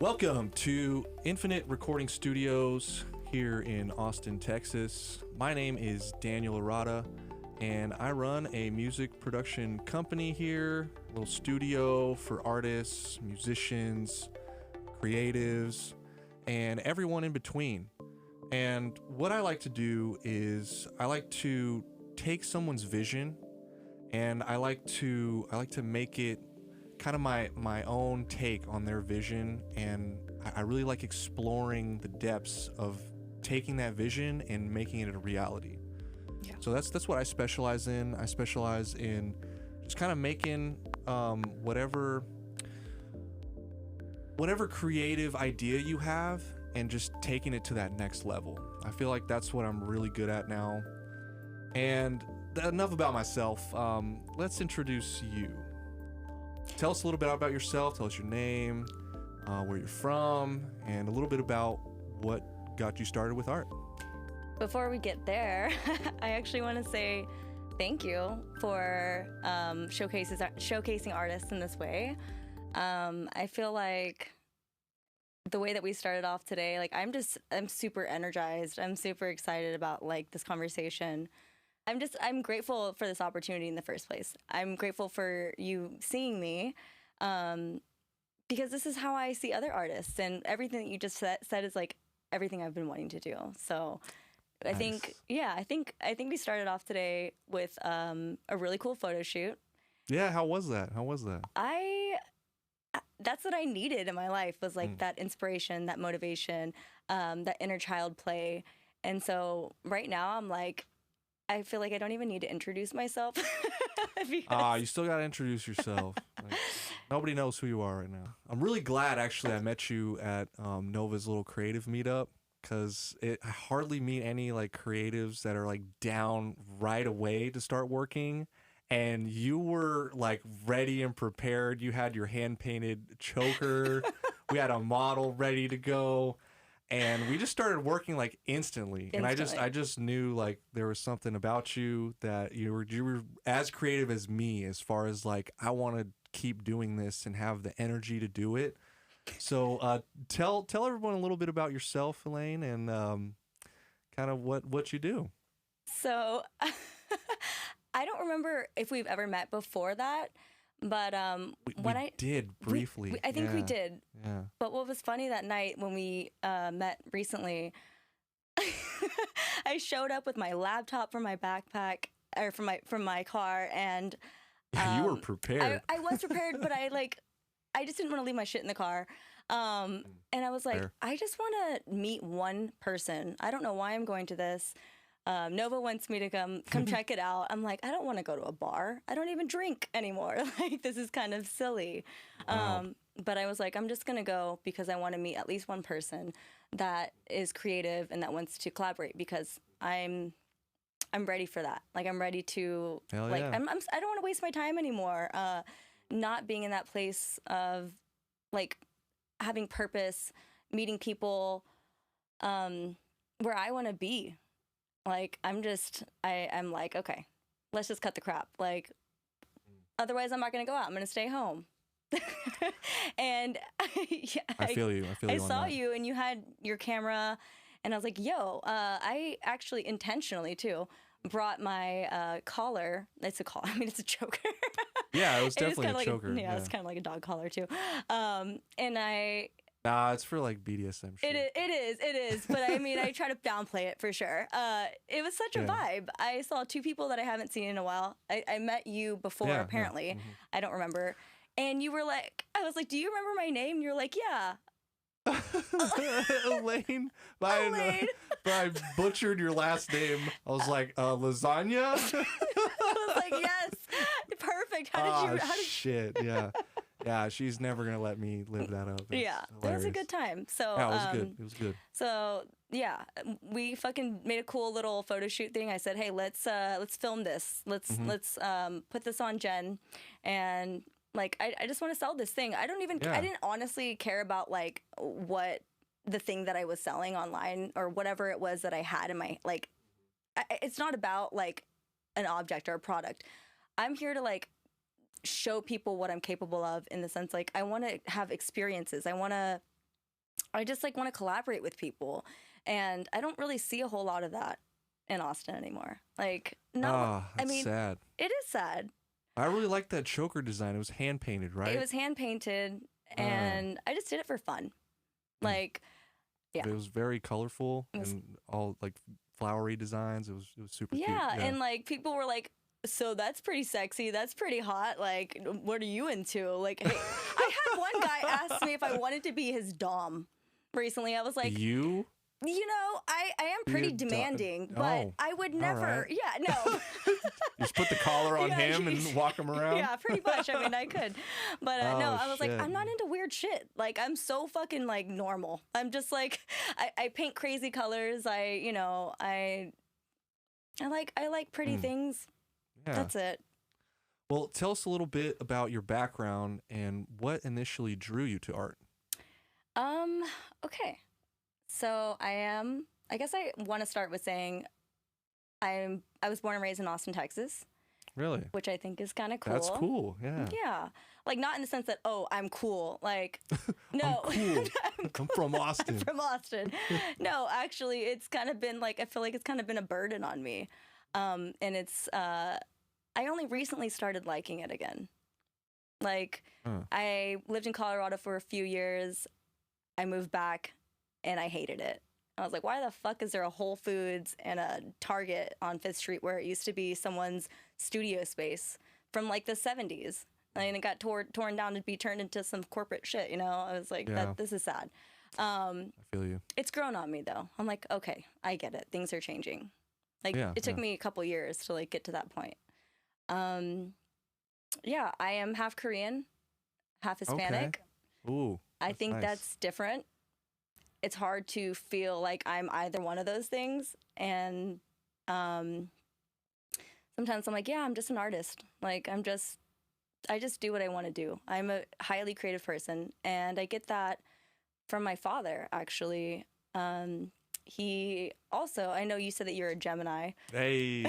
Welcome to Infinite Recording Studios here in Austin, Texas. My name is Daniel Arata, and I run a music production company here, a little studio for artists, musicians, creatives, and everyone in between. And what I like to do is I like to take someone's vision and I like to make it kind of my own take on their vision, and I really like exploring the depths of taking that vision and making it a reality. Yeah. So that's what I specialize in. I specialize in just kind of making whatever creative idea you have and just taking it to that next level. I feel like that's what I'm really good at now. And enough about myself. Let's introduce you. Tell us a little bit about yourself. Tell us your name, where you're from, and a little bit about what got you started with art. Before we get there, I actually want to say thank you for showcasing artists in this way. I feel like the way that we started off today, like I'm super energized. I'm super excited about like this conversation. I'm grateful for this opportunity in the first place. I'm grateful for you seeing me, because this is how I see other artists, and everything that you just said is like everything I've been wanting to do. So nice. I think we started off today with a really cool photo shoot. Yeah, how was that? That's what I needed in my life, was like that inspiration, that motivation, that inner child play. And so right now I'm like, I feel like I don't even need to introduce myself. You still got to introduce yourself. Like, nobody knows who you are right now. I'm really glad, actually, I met you at Nova's little creative meetup, because I hardly meet any like creatives that are like down right away to start working. And you were like ready and prepared. You had your hand-painted choker. We had a model ready to go. And we just started working like instantly. And I just knew like there was something about you that you were as creative as me, as far as like, I want to keep doing this and have the energy to do it. So tell everyone a little bit about yourself, Elaine, and kind of what you do. So I don't remember if we've ever met before that. But we did briefly. I think we did. Yeah. But what was funny that night when we met recently, I showed up with my laptop from my backpack, or from my car, and you were prepared. I was prepared, but I just didn't want to leave my shit in the car. And I was like, fair. I just want to meet one person. I don't know why I'm going to this. Nova wants me to come check it out. I'm like, I don't want to go to a bar. I don't even drink anymore. Like, this is kind of silly. Wow. But I was like, I'm just going to go because I want to meet at least one person that is creative and that wants to collaborate, because I'm ready for that. Like, I'm ready to, Hell like, yeah. I don't want to waste my time anymore. Not being in that place of like having purpose, meeting people, where I want to be. Like, I'm like, okay, let's just cut the crap. Like, otherwise I'm not going to go out. I'm going to stay home. And I feel you. I saw you and you had your camera, and I was like, yo, I actually intentionally too brought my collar. It's a collar. I mean, it's a choker. Yeah, it was definitely a choker. Yeah, it's kind of like a dog collar too. And Nah, it's for like BDSM shit. It is. But I mean, I try to downplay it for sure. It was such a vibe. I saw two people that I haven't seen in a while. I met you before, apparently. Yeah. Mm-hmm. I don't remember. And you were like, I was like, do you remember my name? And you're like, yeah. Elaine. I butchered your last name. I was like, lasagna? I was like, yes. Perfect. How did shit, yeah. Yeah, she's never going to let me live that up. It was a good time. So yeah, it was good. It was good. So, yeah, we fucking made a cool little photo shoot thing. I said, hey, let's film this. Let's put this on Jen. And, like, I just want to sell this thing. I didn't honestly care about, like, what the thing that I was selling online or whatever it was that I had in my, like, it's not about, like, an object or a product. I'm here to, like, show people what I'm capable of, in the sense, like, I want to have experiences. I want to I just like want to collaborate with people. And I don't really see a whole lot of that in Austin anymore. Like, no, I That's mean, sad. it is sad. I really liked that choker design. It was hand painted, right? It was hand painted, and I just did it for fun. Like, yeah. It was very colorful and all like flowery designs. It was super cute. Yeah, and like people were like, so that's pretty sexy. That's pretty hot. Like, what are you into? Like, hey, I had one guy ask me if I wanted to be his dom recently. I was like, you know, I am pretty demanding, but Oh, I would never. right. Yeah, no. just put the collar on Yeah, him and walk him around. Yeah, pretty much. I mean, I could. But no, I was like, shit. I'm not into weird shit. Like, I'm so fucking, like, normal. I'm just, like, I paint crazy colors. I like pretty things. Yeah. That's it. Well, tell us a little bit about your background and what initially drew you to art. Okay. So I guess I want to start with saying I was born and raised in Austin, Texas. Really? Which I think is kind of cool. That's cool. Yeah. Yeah. Like, not in the sense that, oh, I'm cool. Like, no. I'm cool. I'm from Austin. I'm from Austin. No, actually, it's kind of been like, I feel like it's kind of been a burden on me. And it's, I only recently started liking it again. Like, I lived in Colorado for a few years. I moved back and I hated it. I was like, why the fuck is there a Whole Foods and a Target on 5th Street where it used to be someone's studio space from like the 70s? And it got torn down to be turned into some corporate shit, you know? I was like, this is sad. I feel you. It's grown on me, though. I'm like, okay, I get it. Things are changing. Like, it took me a couple years to, like, get to that point. Yeah, I am half Korean, half Hispanic. Okay. Ooh, I think nice. that's different. It's hard to feel like I'm either one of those things. And sometimes I'm like, yeah, I'm just an artist. Like, I just do what I want to do. I'm a highly creative person. And I get that from my father, actually. He also, I know you said that you're a Gemini. Hey.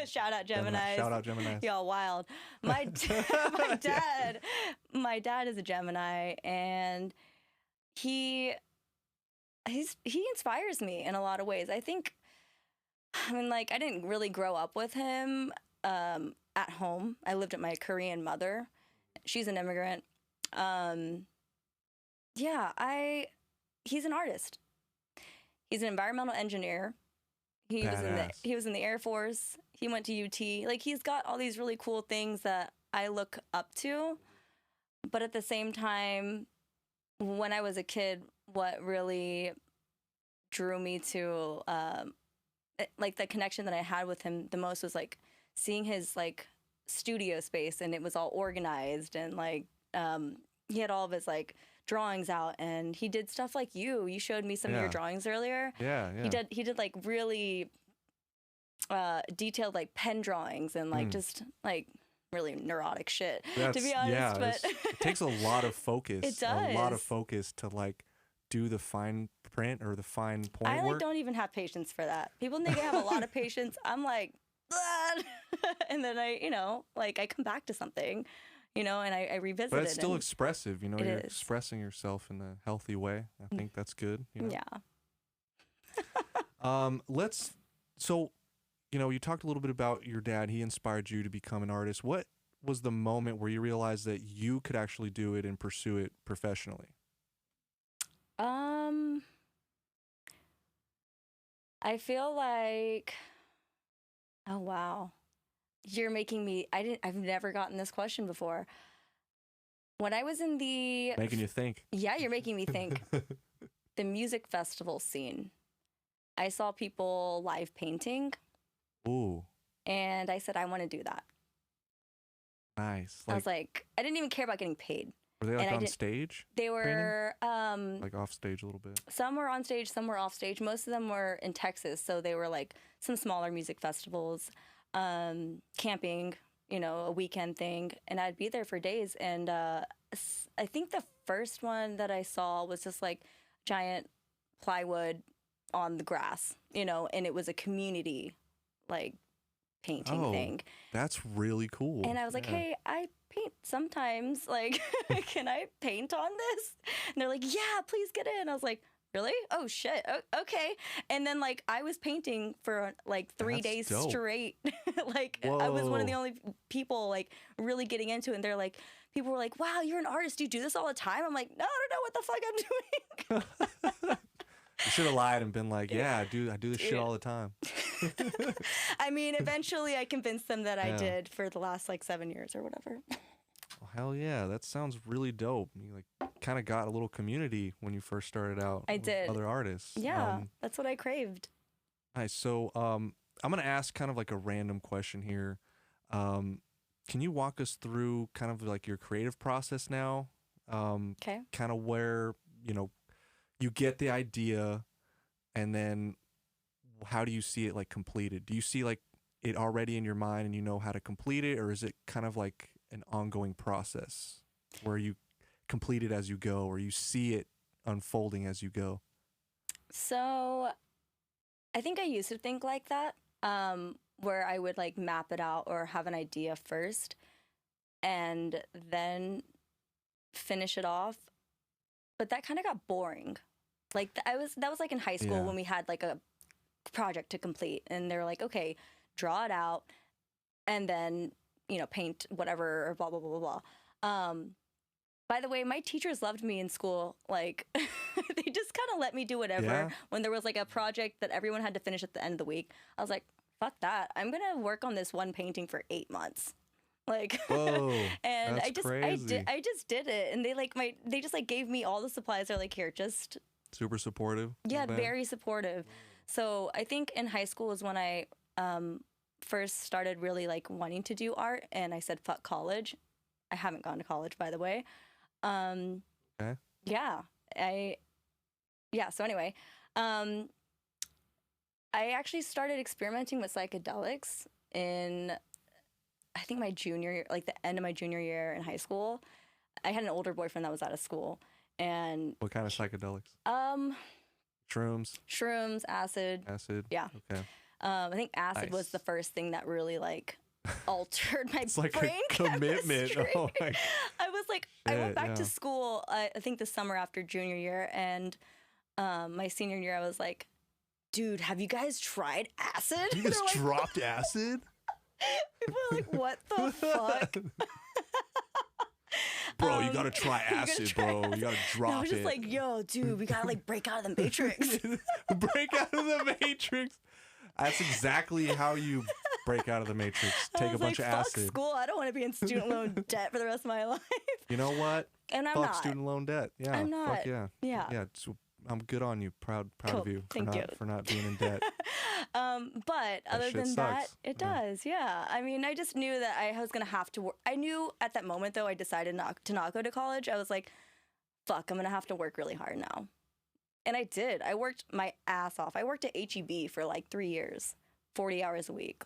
Shout out Geminis. Shout out Geminis. Y'all wild. My dad is a Gemini, and he inspires me in a lot of ways. I mean, like, I didn't really grow up with him at home. I lived with my Korean mother. She's an immigrant. He's an artist. He's an environmental engineer. He was in the Air Force. He went to UT. Like, he's got all these really cool things that I look up to. But at the same time, when I was a kid, what really drew me to like the connection that I had with him the most was like seeing his like studio space, and it was all organized, and like he had all of his like drawings out, and he did stuff like you showed me some of your drawings earlier. Yeah. He did like really detailed like pen drawings and like just like really neurotic shit, to be honest. But it takes a lot of focus. It does. A lot of focus to like do the fine print or the fine point I like work. don't even have patience for that. People think I have a lot of patience. I'm like, and then I come back to something, and I revisit it. But it's still expressive, you're is. expressing yourself in a healthy way. I think that's good. Yeah. So, you talked a little bit about your dad. He inspired you to become an artist. What was the moment where you realized that you could actually do it and pursue it professionally? I feel like, oh wow, you're making me. I've never gotten this question before. When I was in making you think. Yeah, you're making me think. The music festival scene. I saw people live painting. Ooh. And I said, I want to do that. Nice. I was like, I didn't even care about getting paid. Were they like on stage? They were like off stage a little bit. Some were on stage, some were off stage. Most of them were in Texas, so they were like some smaller music festivals, camping, a weekend thing, and I'd be there for days. And I think the first one that I saw was just like giant plywood on the grass, and it was a community like painting thing. That's really cool. And I was like, hey, I paint sometimes. Like, can I paint on this? And they're like, yeah, please get in. I was like, really? Oh, shit. Okay. And then, like, I was painting for, like, 3 days straight. Like, I was one of the only people, like, really getting into it. And they're like, people were like, wow, you're an artist. Do you do this all the time? I'm like, no, I don't know what the fuck I'm doing. You should have lied and been like, yeah, I do this shit all the time. I mean, eventually I convinced them that I did for the last, like, 7 years or whatever. Well, hell yeah, that sounds really dope. You like kind of got a little community when you first started out. I did. Other artists. Yeah, that's what I craved. Nice. So I'm gonna ask kind of like a random question here. Can you walk us through kind of like your creative process now? Okay. Kind of where you get the idea, and then how do you see it like completed? Do you see like it already in your mind and you know how to complete it, or is it kind of like an ongoing process where you complete it as you go, or you see it unfolding as you go? So I think I used to think like that, where I would like map it out or have an idea first and then finish it off. But that kind of got boring. Like that was like in high school when we had like a project to complete, and they were like, okay, draw it out and then, paint whatever or blah, blah, blah, blah, blah. By the way, my teachers loved me in school. Like, they just kind of let me do whatever. Yeah. When there was like a project that everyone had to finish at the end of the week, I was like, fuck that. I'm going to work on this one painting for 8 months. Like, whoa, and that's crazy. I just did it. And they just like gave me all the supplies. They're like, here, just. Super supportive. Yeah, very supportive. So I think in high school is when I first started really like wanting to do art, and I said, fuck college. I haven't gone to college, by the way. Okay. Yeah. So anyway, I actually started experimenting with psychedelics in, I think my junior year, like the end of my junior year in high school. I had an older boyfriend that was out of school, and what kind of psychedelics? Shrooms, acid. Yeah. Okay. I think acid was the first thing that really like altered my it's like brain a commitment. chemistry. Oh my. I was like, I went back to school, I think the summer after junior year, and my senior year, I was like, dude, have you guys tried acid? You guys dropped acid? People are like, what the fuck? Bro, you gotta try acid, bro. You gotta drop it. I was just like, yo, dude, we gotta like break out of the matrix. Break out of the matrix. That's exactly how you break out of the matrix. Take a bunch of acid. Fuck school. I don't want to be in student loan debt for the rest of my life. You know what? And I'm fuck not. Student loan debt. Yeah. I'm not. Fuck yeah. Yeah. Yeah. So I'm good on you. Proud cool. of you for not being in debt. But other than sucks. that, it does. Yeah. I mean, I just knew that I was gonna have to work. I knew at that moment though, I decided not go to college. I was like, fuck, I'm gonna have to work really hard now. And I did. I worked my ass off. I worked at HEB for like 3 years, 40 hours a week.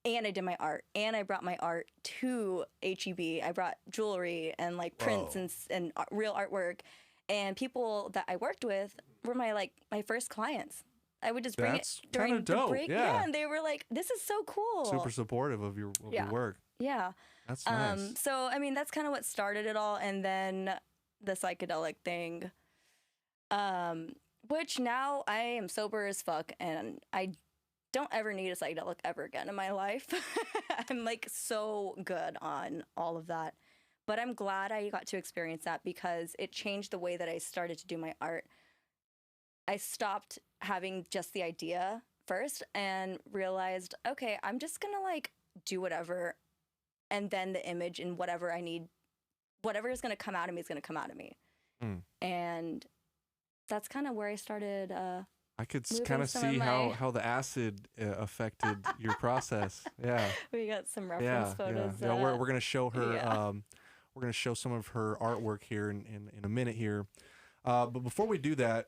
And I did my art, and I brought my art to HEB. I brought jewelry and like prints and real artwork, and people that I worked with were my first clients. I would just bring it during the break. Yeah, and they were like, "This is so cool." Super supportive of your work. Yeah, that's nice. So I mean, that's kind of what started it all, and then the psychedelic thing, which now I am sober as fuck, and I don't ever need a psychedelic ever again in my life. I'm like so good on all of that. But I'm glad I got to experience that because it changed the way that I started to do my art. I stopped having just the idea first and realized, okay, I'm just gonna like do whatever, and then the image and whatever I need, whatever is gonna come out of me is gonna come out of me. And that's kind of where I started I could kind of see how the acid affected your process. Yeah. We got some reference photos. Yeah. We're gonna show her. We're gonna show some of her artwork here in a minute here. But before we do that,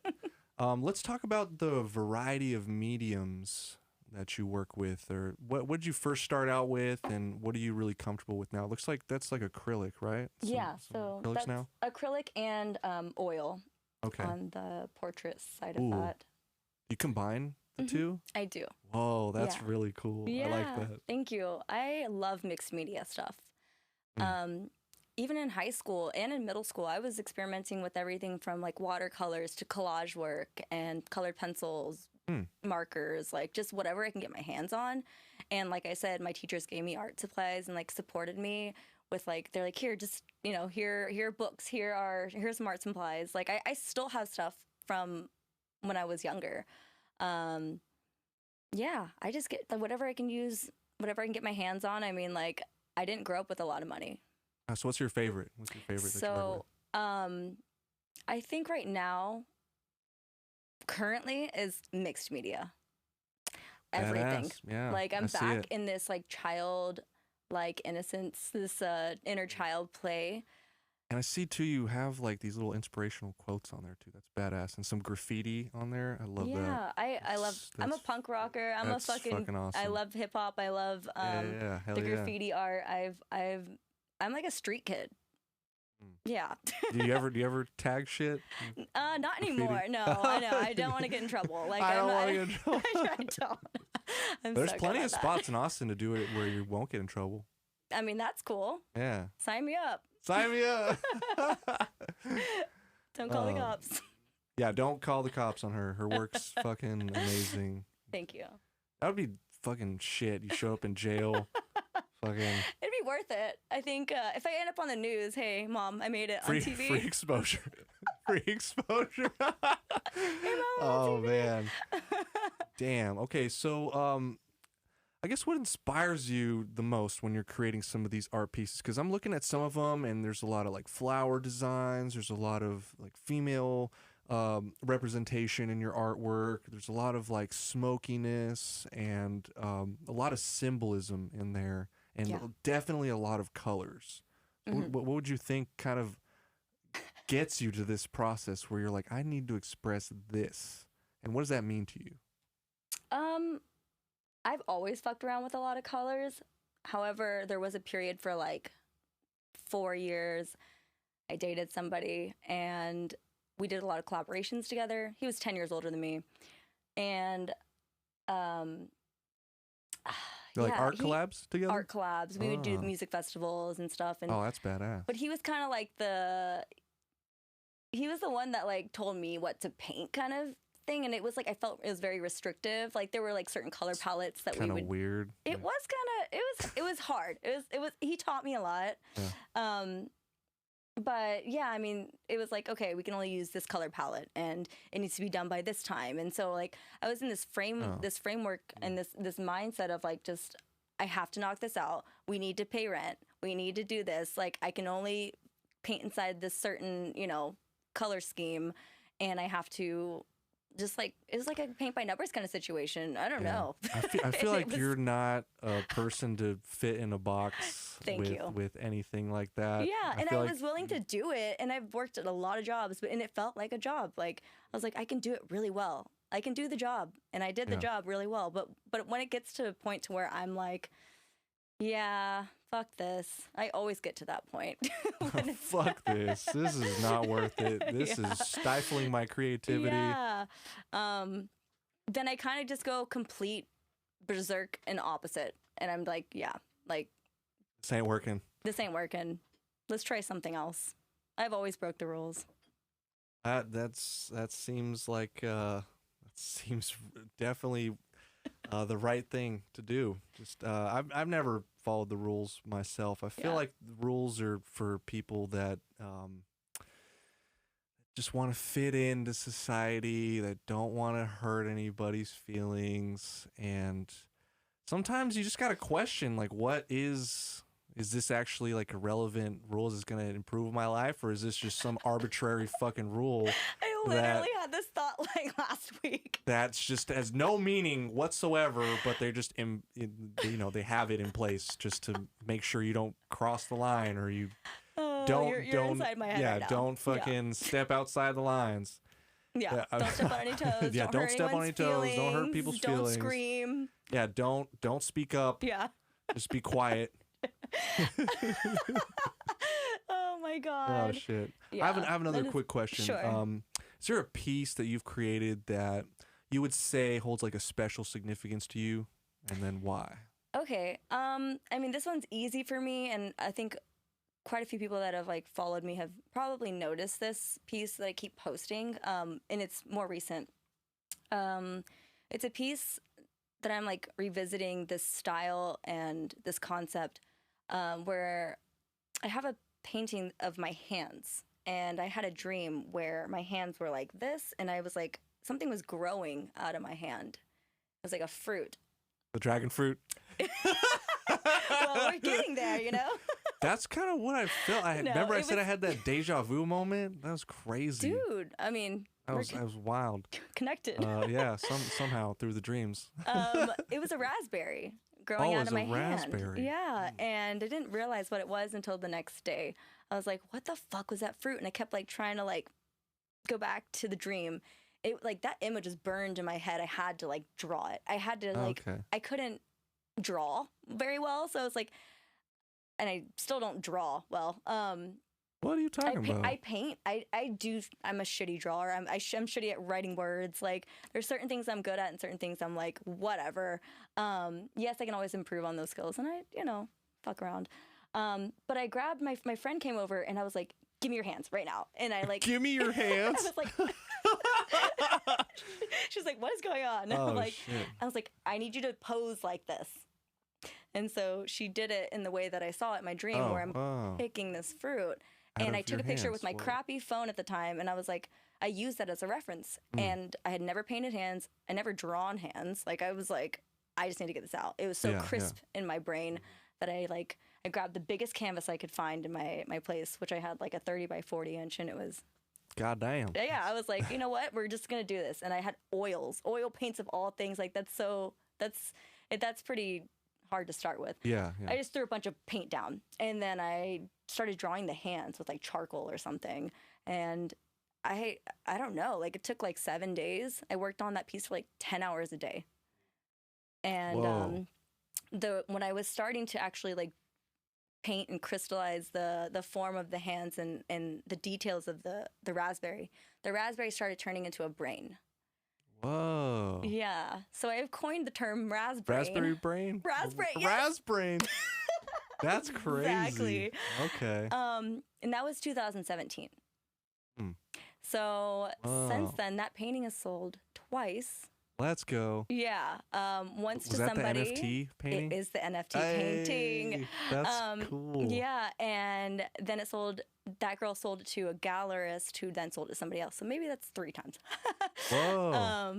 let's talk about the variety of mediums that you work with, or what did you first start out with, and what are you really comfortable with now? It looks like that's like acrylic, right? So that's now? Acrylic and oil. Okay. On the portrait side of that. You combine the two? I do. Whoa, that's Yeah. really cool. I like that. Thank you. I love mixed media stuff. Even in high school and in middle school, I was experimenting with everything from like watercolors to collage work and colored pencils, markers, like just whatever I can get my hands on. And like I said, my teachers gave me art supplies and like supported me with like, they're like, here, just, here are books, here's some art supplies. Like I still have stuff from when I was younger. Yeah, I just get whatever I can use, whatever I can get my hands on. I mean, like, I didn't grow up with a lot of money. So what's your favorite? What's your favorite? So, I think right now, currently, is mixed media. Everything. Badass. Yeah, like, I'm I see back it. in this, like, child, like, innocence, this inner child play. And I see too, you have like these little inspirational quotes on there too. That's badass, and some graffiti on there. I love that. Yeah, I love. I'm a punk rocker. I'm a fucking awesome. I love hip hop. I love Hell the yeah. graffiti art. I'm like a street kid. Yeah. Do you ever tag shit? Not Graffiti? anymore. No, I know. I don't want to get in trouble. Like I don't want to get in trouble. I don't. There's plenty of spots in Austin to do it where you won't get in trouble. I mean, that's cool. Yeah. Sign me up. Sign me up. Don't call the cops. Yeah, don't call the cops on her. Her work's fucking amazing. Thank you. That would be fucking shit. You show up in jail. Fucking. It'd be worth it. I think if I end up on the news, hey, Mom, I made it on TV. Free exposure. Free exposure. Hey, Mom, Oh, on TV. man. Damn. Okay, so I guess what inspires you the most when you're creating some of these art pieces? Because I'm looking at some of them, and there's a lot of like flower designs. There's a lot of like female representation in your artwork. There's a lot of like smokiness and a lot of symbolism in there, and definitely a lot of colors. What would you think kind of gets you to this process where you're like, I need to express this? And what does that mean to you? I've always fucked around with a lot of colors. However, there was a period for like 4 years. I dated somebody and we did a lot of collaborations together. He was 10 years older than me. And Like art collabs together? Art collabs. We would do music festivals and stuff. And, oh, that's badass. But he was kind of like he was the one that like told me what to paint kind of thing, and it was like I felt it was very restrictive. Like there were like certain color palettes that we would. Kind of weird. It was kind of it was hard. It was he taught me a lot. Yeah. But yeah, I mean, it was like, okay, we can only use this color palette and it needs to be done by this time. And so like I was in this framework and this mindset of like just I have to knock this out. We need to pay rent. We need to do this. Like I can only paint inside this certain, color scheme, and I have to just like it was like a paint by numbers kind of situation. I don't know. I feel like you're not a person to fit in a box with anything like that. Yeah, and I was willing to do it, and I've worked at a lot of jobs, and it felt like a job. Like I was like, I can do it really well. I can do the job, and I did the job really well. But when it gets to a point to where I'm like, yeah, fuck this. I always get to that point. Fuck this. This is not worth it. This is stifling my creativity. Yeah. Then I kind of just go complete berserk and opposite. And I'm like, yeah, like. This ain't working. Let's try something else. I've always broke the rules. That seems like, that seems definitely the right thing to do. Just I've never followed the rules myself. I feel like the rules are for people that just want to fit into society, that don't want to hurt anybody's feelings, and sometimes you just got to question like, what is this actually like a relevant rule? Is this going to improve my life, or is this just some arbitrary fucking rule? I literally had this thought like last week. That's just has no meaning whatsoever, but they're just they have it in place just to make sure you don't cross the line, or you don't inside my head right now. Don't fucking step outside the lines. Yeah, don't step on any toes. Yeah, don't step on any toes. Don't hurt people's feelings. Don't scream. Yeah, don't speak up. Yeah, just be quiet. Oh my god. Oh shit. Yeah, I have another quick question. Sure. Is there a piece that you've created that you would say holds like a special significance to you, and then why? Okay. I mean, this one's easy for me, and I think quite a few people that have like followed me have probably noticed this piece that I keep posting. And it's more recent. It's a piece that I'm like revisiting this style and this concept, where I have a painting of my hands, and I had a dream where my hands were like this, and I was like, something was growing out of my hand. It was like a fruit. The dragon fruit. Well, we're getting there, you know? That's kind of what I felt. No, Remember I said I had that deja vu moment? That was crazy. Dude, I mean, That was wild. connected. Yeah, somehow through the dreams. It was a raspberry growing Oh, out of my it was a hand. raspberry. Yeah, and I didn't realize what it was until the next day. I was like, "What the fuck was that fruit?" And I kept like trying to like go back to the dream. It like that image is burned in my head. I had to like draw it. I had to like Okay. I couldn't draw very well, so it's like, and I still don't draw well. What are you talking about? I paint. I do. I'm a shitty drawer. I'm shitty at writing words. Like there's certain things I'm good at and certain things I'm like whatever. Yes, I can always improve on those skills, and I fuck around. But I grabbed my friend came over, and I was like, "Give me your hands right now." And I like Give me your hands. I was like, she's like, "What is going on?" And Oh, I'm like, shit. I was like, "I need you to pose like this." And so she did it in the way that I saw it in my dream, where I'm picking this fruit. Out And I of took your a picture with hands. my Whoa. crappy phone at the time, and I was like, I used that as a reference. And I had never painted hands. I never drawn hands. Like I was like, I just need to get this out. It was so Yeah, crisp in my brain that I grabbed the biggest canvas I could find in my place, which I had like a 30 by 40 inch, and it was God damn. yeah. I was like, you know what? We're just gonna do this. And I had oil paints of all things. Like that's pretty hard to start with. Yeah. I just threw a bunch of paint down, and then I started drawing the hands with like charcoal or something. And I don't know, like it took like 7 days. I worked on that piece for like 10 hours a day. And Whoa. when I was starting to actually like paint and crystallize the form of the hands and the details of the raspberry started turning into a brain. Whoa. Yeah. So I've coined the term raspberry. Raspberry brain? Raspberry, yes. Raspberry. That's crazy. Exactly. Okay. And that was 2017. Hmm. So since Wow. then, that painting has sold twice. Let's go. Yeah. Once Was to that somebody. the NFT painting? It is the NFT painting. Hey, that's cool. Yeah, and then that girl sold it to a gallerist who then sold it to somebody else. So maybe that's 3 times. Whoa.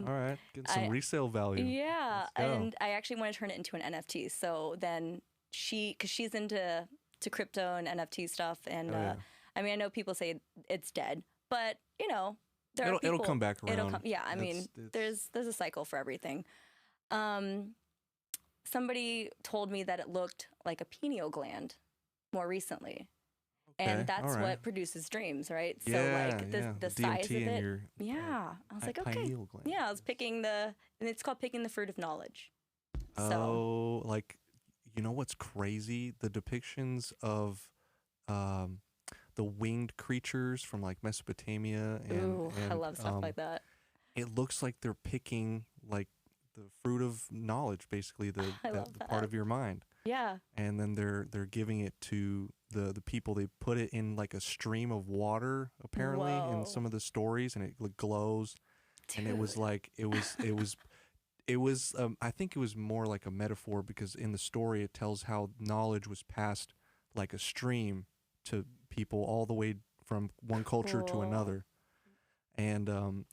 All right. Getting some resale value. Yeah, Let's go. and I actually want to turn it into an NFT. So then because she's into crypto and NFT stuff, and yeah. I mean, I know people say it's dead, but there are It'll people, come back around. Yeah, I mean, there's a cycle for everything. Somebody told me that it looked like a pineal gland more recently. Okay, And that's all right. what produces dreams, right? Yeah, so like the size of DMT in it. your, Yeah. I was like, okay. pineal gland. Yeah, I was picking and it's called picking the fruit of knowledge. So Oh, like, you know what's crazy? The depictions of the winged creatures from like Mesopotamia. And I love stuff like that. It looks like they're picking like the fruit of knowledge, basically the part of your mind. Yeah. And then they're giving it to the people. They put it in like a stream of water, apparently, Whoa. in some of the stories, and it like, glows. Dude. And it was like it was I think it was more like a metaphor, because in the story it tells how knowledge was passed like a stream to people all the way from one culture to Cool. another. And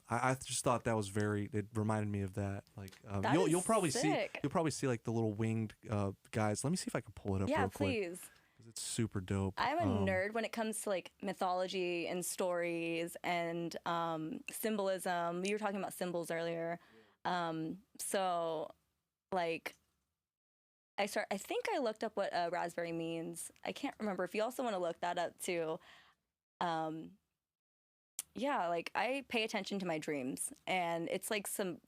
I just thought that was it reminded me of that. Like That you'll is probably sick. see like the little winged guys. Let me see if I can pull it up Yeah, real quick, please. 'cause it's super dope. I'm a nerd when it comes to like mythology and stories and symbolism. You were talking about symbols earlier. So like I think I looked up what raspberry means. I can't remember. If you also want to look that up too. Yeah, like I pay attention to my dreams, and it's like some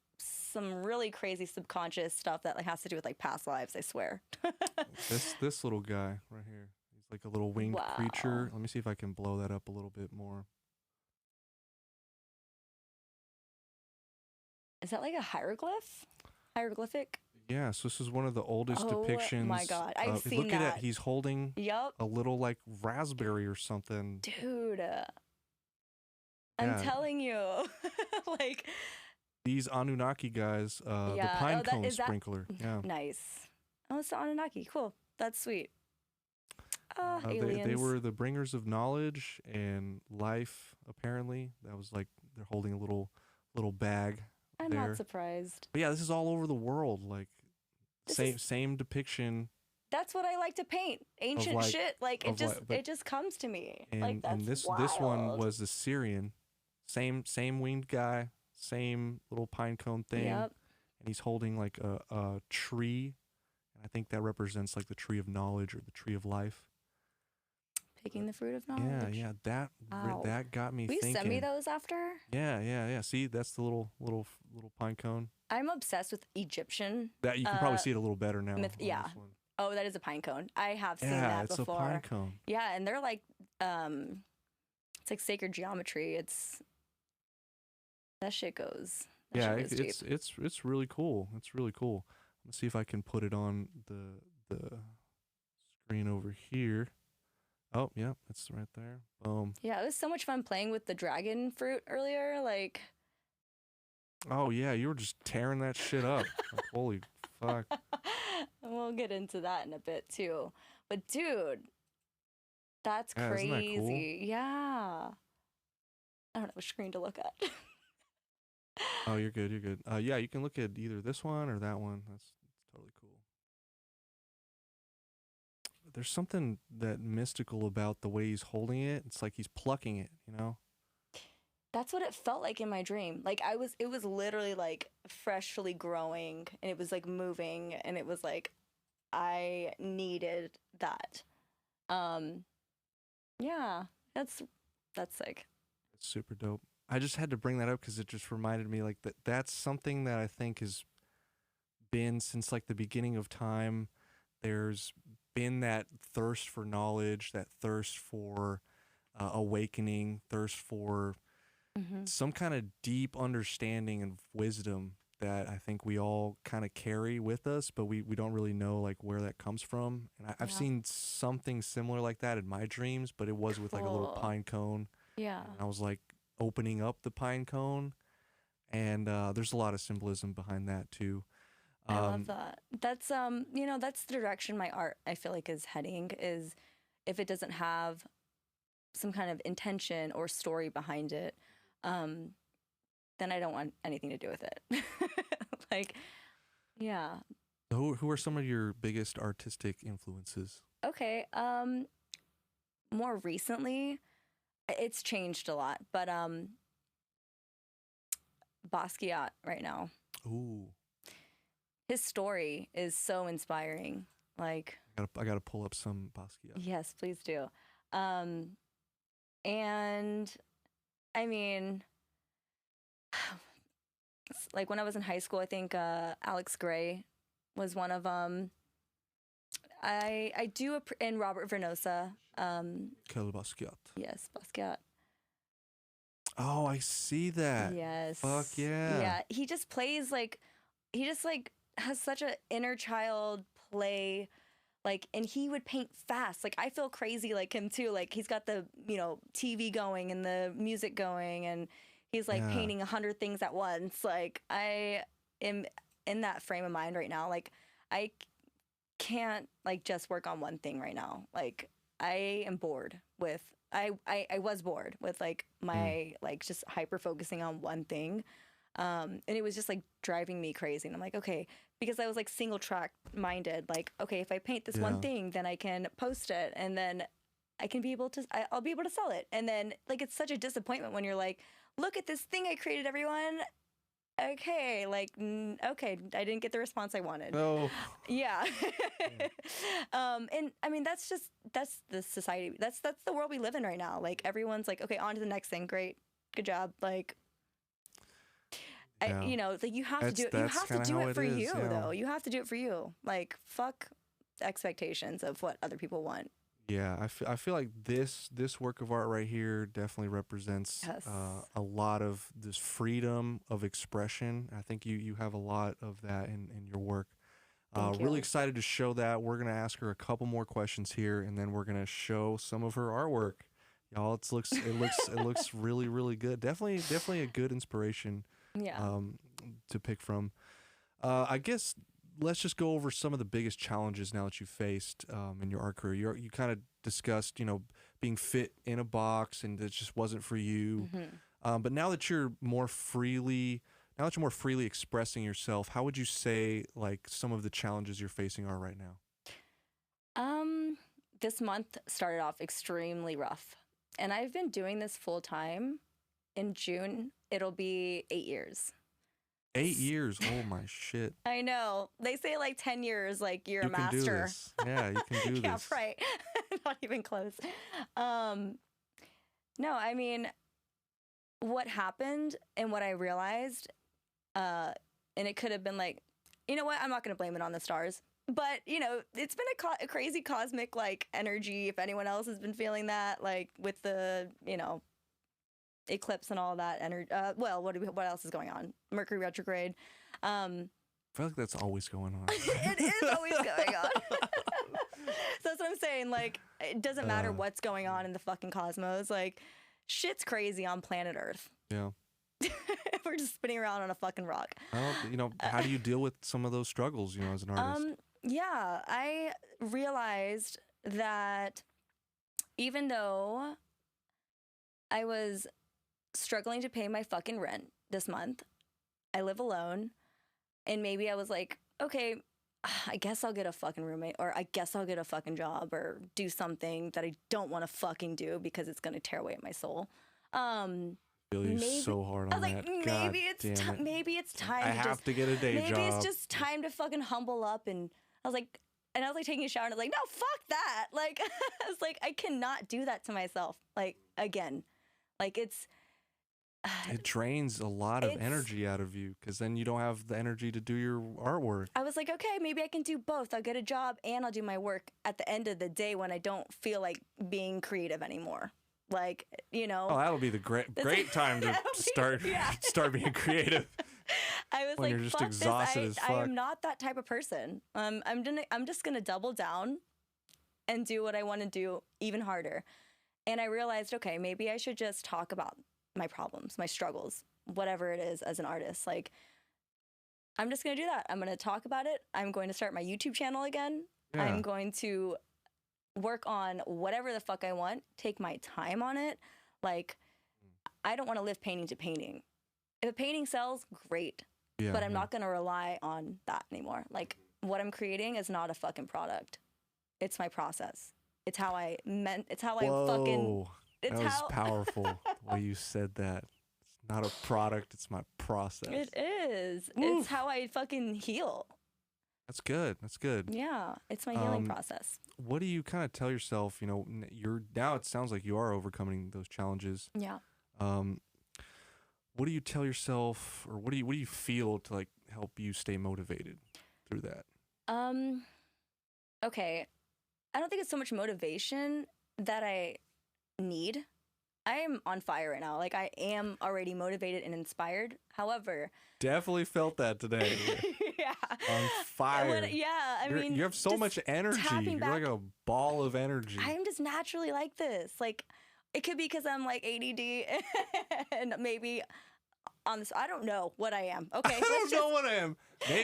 really crazy subconscious stuff that like has to do with like past lives, I swear. This little guy right here. He's like a little winged creature. Let me see if I can blow that up a little bit more. is that like a hieroglyphic? Yeah, so this is one of the oldest Oh depictions. my God, I've seen look at that. it. He's holding Yup. a little like raspberry or something. Dude, I'm Yeah. telling you. Like, These Anunnaki guys, the yeah. pine Oh, cone is that sprinkler. Yeah. nice? Oh, it's the Anunnaki. Cool. That's sweet. They Aliens. were the bringers of knowledge and life. Apparently, that was like they're holding a little bag I'm there. not surprised. But yeah, this is all over the world. Like same depiction. That's what I like to paint. Ancient like- shit. Like of it just comes to me. And like that's and this wild. one was the Syrian, same winged guy, same little pine cone thing, Yep. and he's holding like a tree. I think that represents like the tree of knowledge or the tree of life. Picking the fruit of knowledge. Yeah, Wow. that got me Will you thinking. send me those after? Yeah. See, that's the little pine cone. I'm obsessed with Egyptian. That you can probably see it a little better now. myth- on yeah. this one. Oh, that is a pine cone. I have seen Yeah, that it's before. a pine cone. Yeah, and they're like, it's like sacred geometry. That shit goes. That Yeah, shit goes deep. it's really cool. It's really cool. Let's see if I can put it on the screen over here. Oh, yeah, it's right there. Boom. Yeah, it was so much fun playing with the dragon fruit earlier. Like, Oh yeah, you were just tearing that shit up. Like, holy fuck. we'll get into that in a bit too. But dude, that's Yeah, isn't that crazy. cool? Yeah. I don't know which screen to look at. Oh, you're good. You're good. Yeah, you can look at either this one or that one. That's totally cool. There's something that mystical about the way he's holding it. It's like he's plucking it, you know? That's what it felt like in my dream. Like it was literally like freshly growing and it was like moving and it was like I needed that. Yeah, that's sick. It's super dope. I just had to bring that up because it just reminded me like that's something that I think has been since like the beginning of time. There's been that thirst for knowledge, that thirst for awakening, thirst for some kind of deep understanding and wisdom that I think we all kind of carry with us, but we don't really know like where that comes from. And I've seen something similar like that in my dreams, but it was with like a little pine cone. Yeah. And I was like opening up the pine cone, and there's a lot of symbolism behind that too. I love that. That's that's the direction my art I feel like is heading, is if it doesn't have some kind of intention or story behind it, then I don't want anything to do with it. Like, yeah. So who are some of your biggest artistic influences? Okay. More recently, it's changed a lot, but Basquiat right now. Ooh. His story is so inspiring. Like, I gotta pull up some Basquiat. yes, please do. And I mean, like when I was in high school, I think Alex Gray was one of them. I do and Robert Vernosa. Quel Basquiat. Yes, Basquiat. Oh, I see that. Yes. Fuck yeah. Yeah, he just plays like has such an inner child play, like, and he would paint fast. Like, I feel crazy like him too. Like, he's got the TV going and the music going, and he's like painting 100 things at once. Like, I am in that frame of mind right now. Like, I can't like just work on one thing right now. Like, I am bored with. I was bored with like my like just hyper focusing on one thing. And it was just like driving me crazy. And I'm like, okay, because I was like single track minded, like, okay, if I paint this one thing, then I can post it and then I can be able to, I'll be able to sell it. And then like, it's such a disappointment when you're like, look at this thing I created, everyone. Okay, like, okay, I didn't get the response I wanted. Oh. Yeah. And I mean, that's the society. That's the world we live in right now. Like, everyone's like, okay, on to the next thing. Great. Good job. Like, like you have to do it. You have to do it for you, though. You have to do it for you. Like, fuck expectations of what other people want. Yeah, I feel like this work of art right here definitely represents Yes. a lot of this freedom of expression. I think you have a lot of that in your work. Thank Really you. excited to show that. We're gonna ask her a couple more questions here, and then we're gonna show some of her artwork. Y'all, it looks really really good. Definitely a good inspiration Yeah. to pick from. I guess let's just go over some of the biggest challenges now that you faced in your art career. You kind of discussed, being fit in a box and it just wasn't for you. But now that you're more freely expressing yourself, how would you say like some of the challenges you're facing are right now? This month started off extremely rough, and I've been doing this full time. In June, it'll be 8 years. 8 years. Oh my shit. I know. They say like 10 years, like you're You a can do master. this. Yeah, you can do Yeah, this. right. Not even close. No, I mean, what happened and what I realized, and it could have been like, you know what? I'm not going to blame it on the stars. But, it's been a crazy cosmic, like, energy, if anyone else has been feeling that, like, with the, eclipse and all that energy. Well, what else is going on? Mercury retrograde. I feel like that's always going on. It is always going on. So that's what I'm saying. Like, it doesn't matter what's going on in the fucking cosmos. Like, shit's crazy on planet Earth. Yeah. We're just spinning around on a fucking rock. Well, how do you deal with some of those struggles, as an artist? Yeah, I realized that even though I was struggling to pay my fucking rent this month, I live alone, and maybe I was like, okay, I guess I'll get a fucking roommate, or I guess I'll get a fucking job, or do something that I don't want to fucking do because it's going to tear away at my soul. Feel you so hard on I was like, that. maybe it's time. I have to get a day job. Maybe it's just time to fucking humble up. And I was like taking a shower, and I was like, no, fuck that. Like, I was like, I cannot do that to myself. Like, again, like it drains a lot of energy out of you because then you don't have the energy to do your artwork. I was like, okay, maybe I can do both. I'll get a job and I'll do my work at the end of the day when I don't feel like being creative anymore. Like, Oh, that'll be the great time to start being creative. I was when like, you're just fuck exhausted this. as fuck. I am not that type of person. I'm just gonna double down and do what I want to do even harder. And I realized, okay, maybe I should just talk about my problems, my struggles, whatever it is as an artist. Like, I'm just going to do that. I'm going to talk about it. I'm going to start my YouTube channel again. Yeah. I'm going to work on whatever the fuck I want, take my time on it. Like, I don't want to live painting to painting. If a painting sells, great. Yeah, but I'm not going to rely on that anymore. Like, what I'm creating is not a fucking product. It's my process. It's how I fucking... That was powerful, the way you said that. It's not a product, it's my process. It is. Woo. It's how I fucking heal. That's good. That's good. Yeah, it's my healing process. What do you kind of tell yourself, now it sounds like you are overcoming those challenges. Yeah. What do you tell yourself, or what do you feel to like help you stay motivated through that? Okay. I don't think it's so much motivation that I need. I am on fire right now. Like, I am already motivated and inspired. However, definitely felt that today. Yeah, on fire. I mean, you have so much energy. You're like a ball of energy. I'm just naturally like this. Like, it could be because I'm like ADD and maybe on this. I don't know what I am. Okay, I don't know what I am.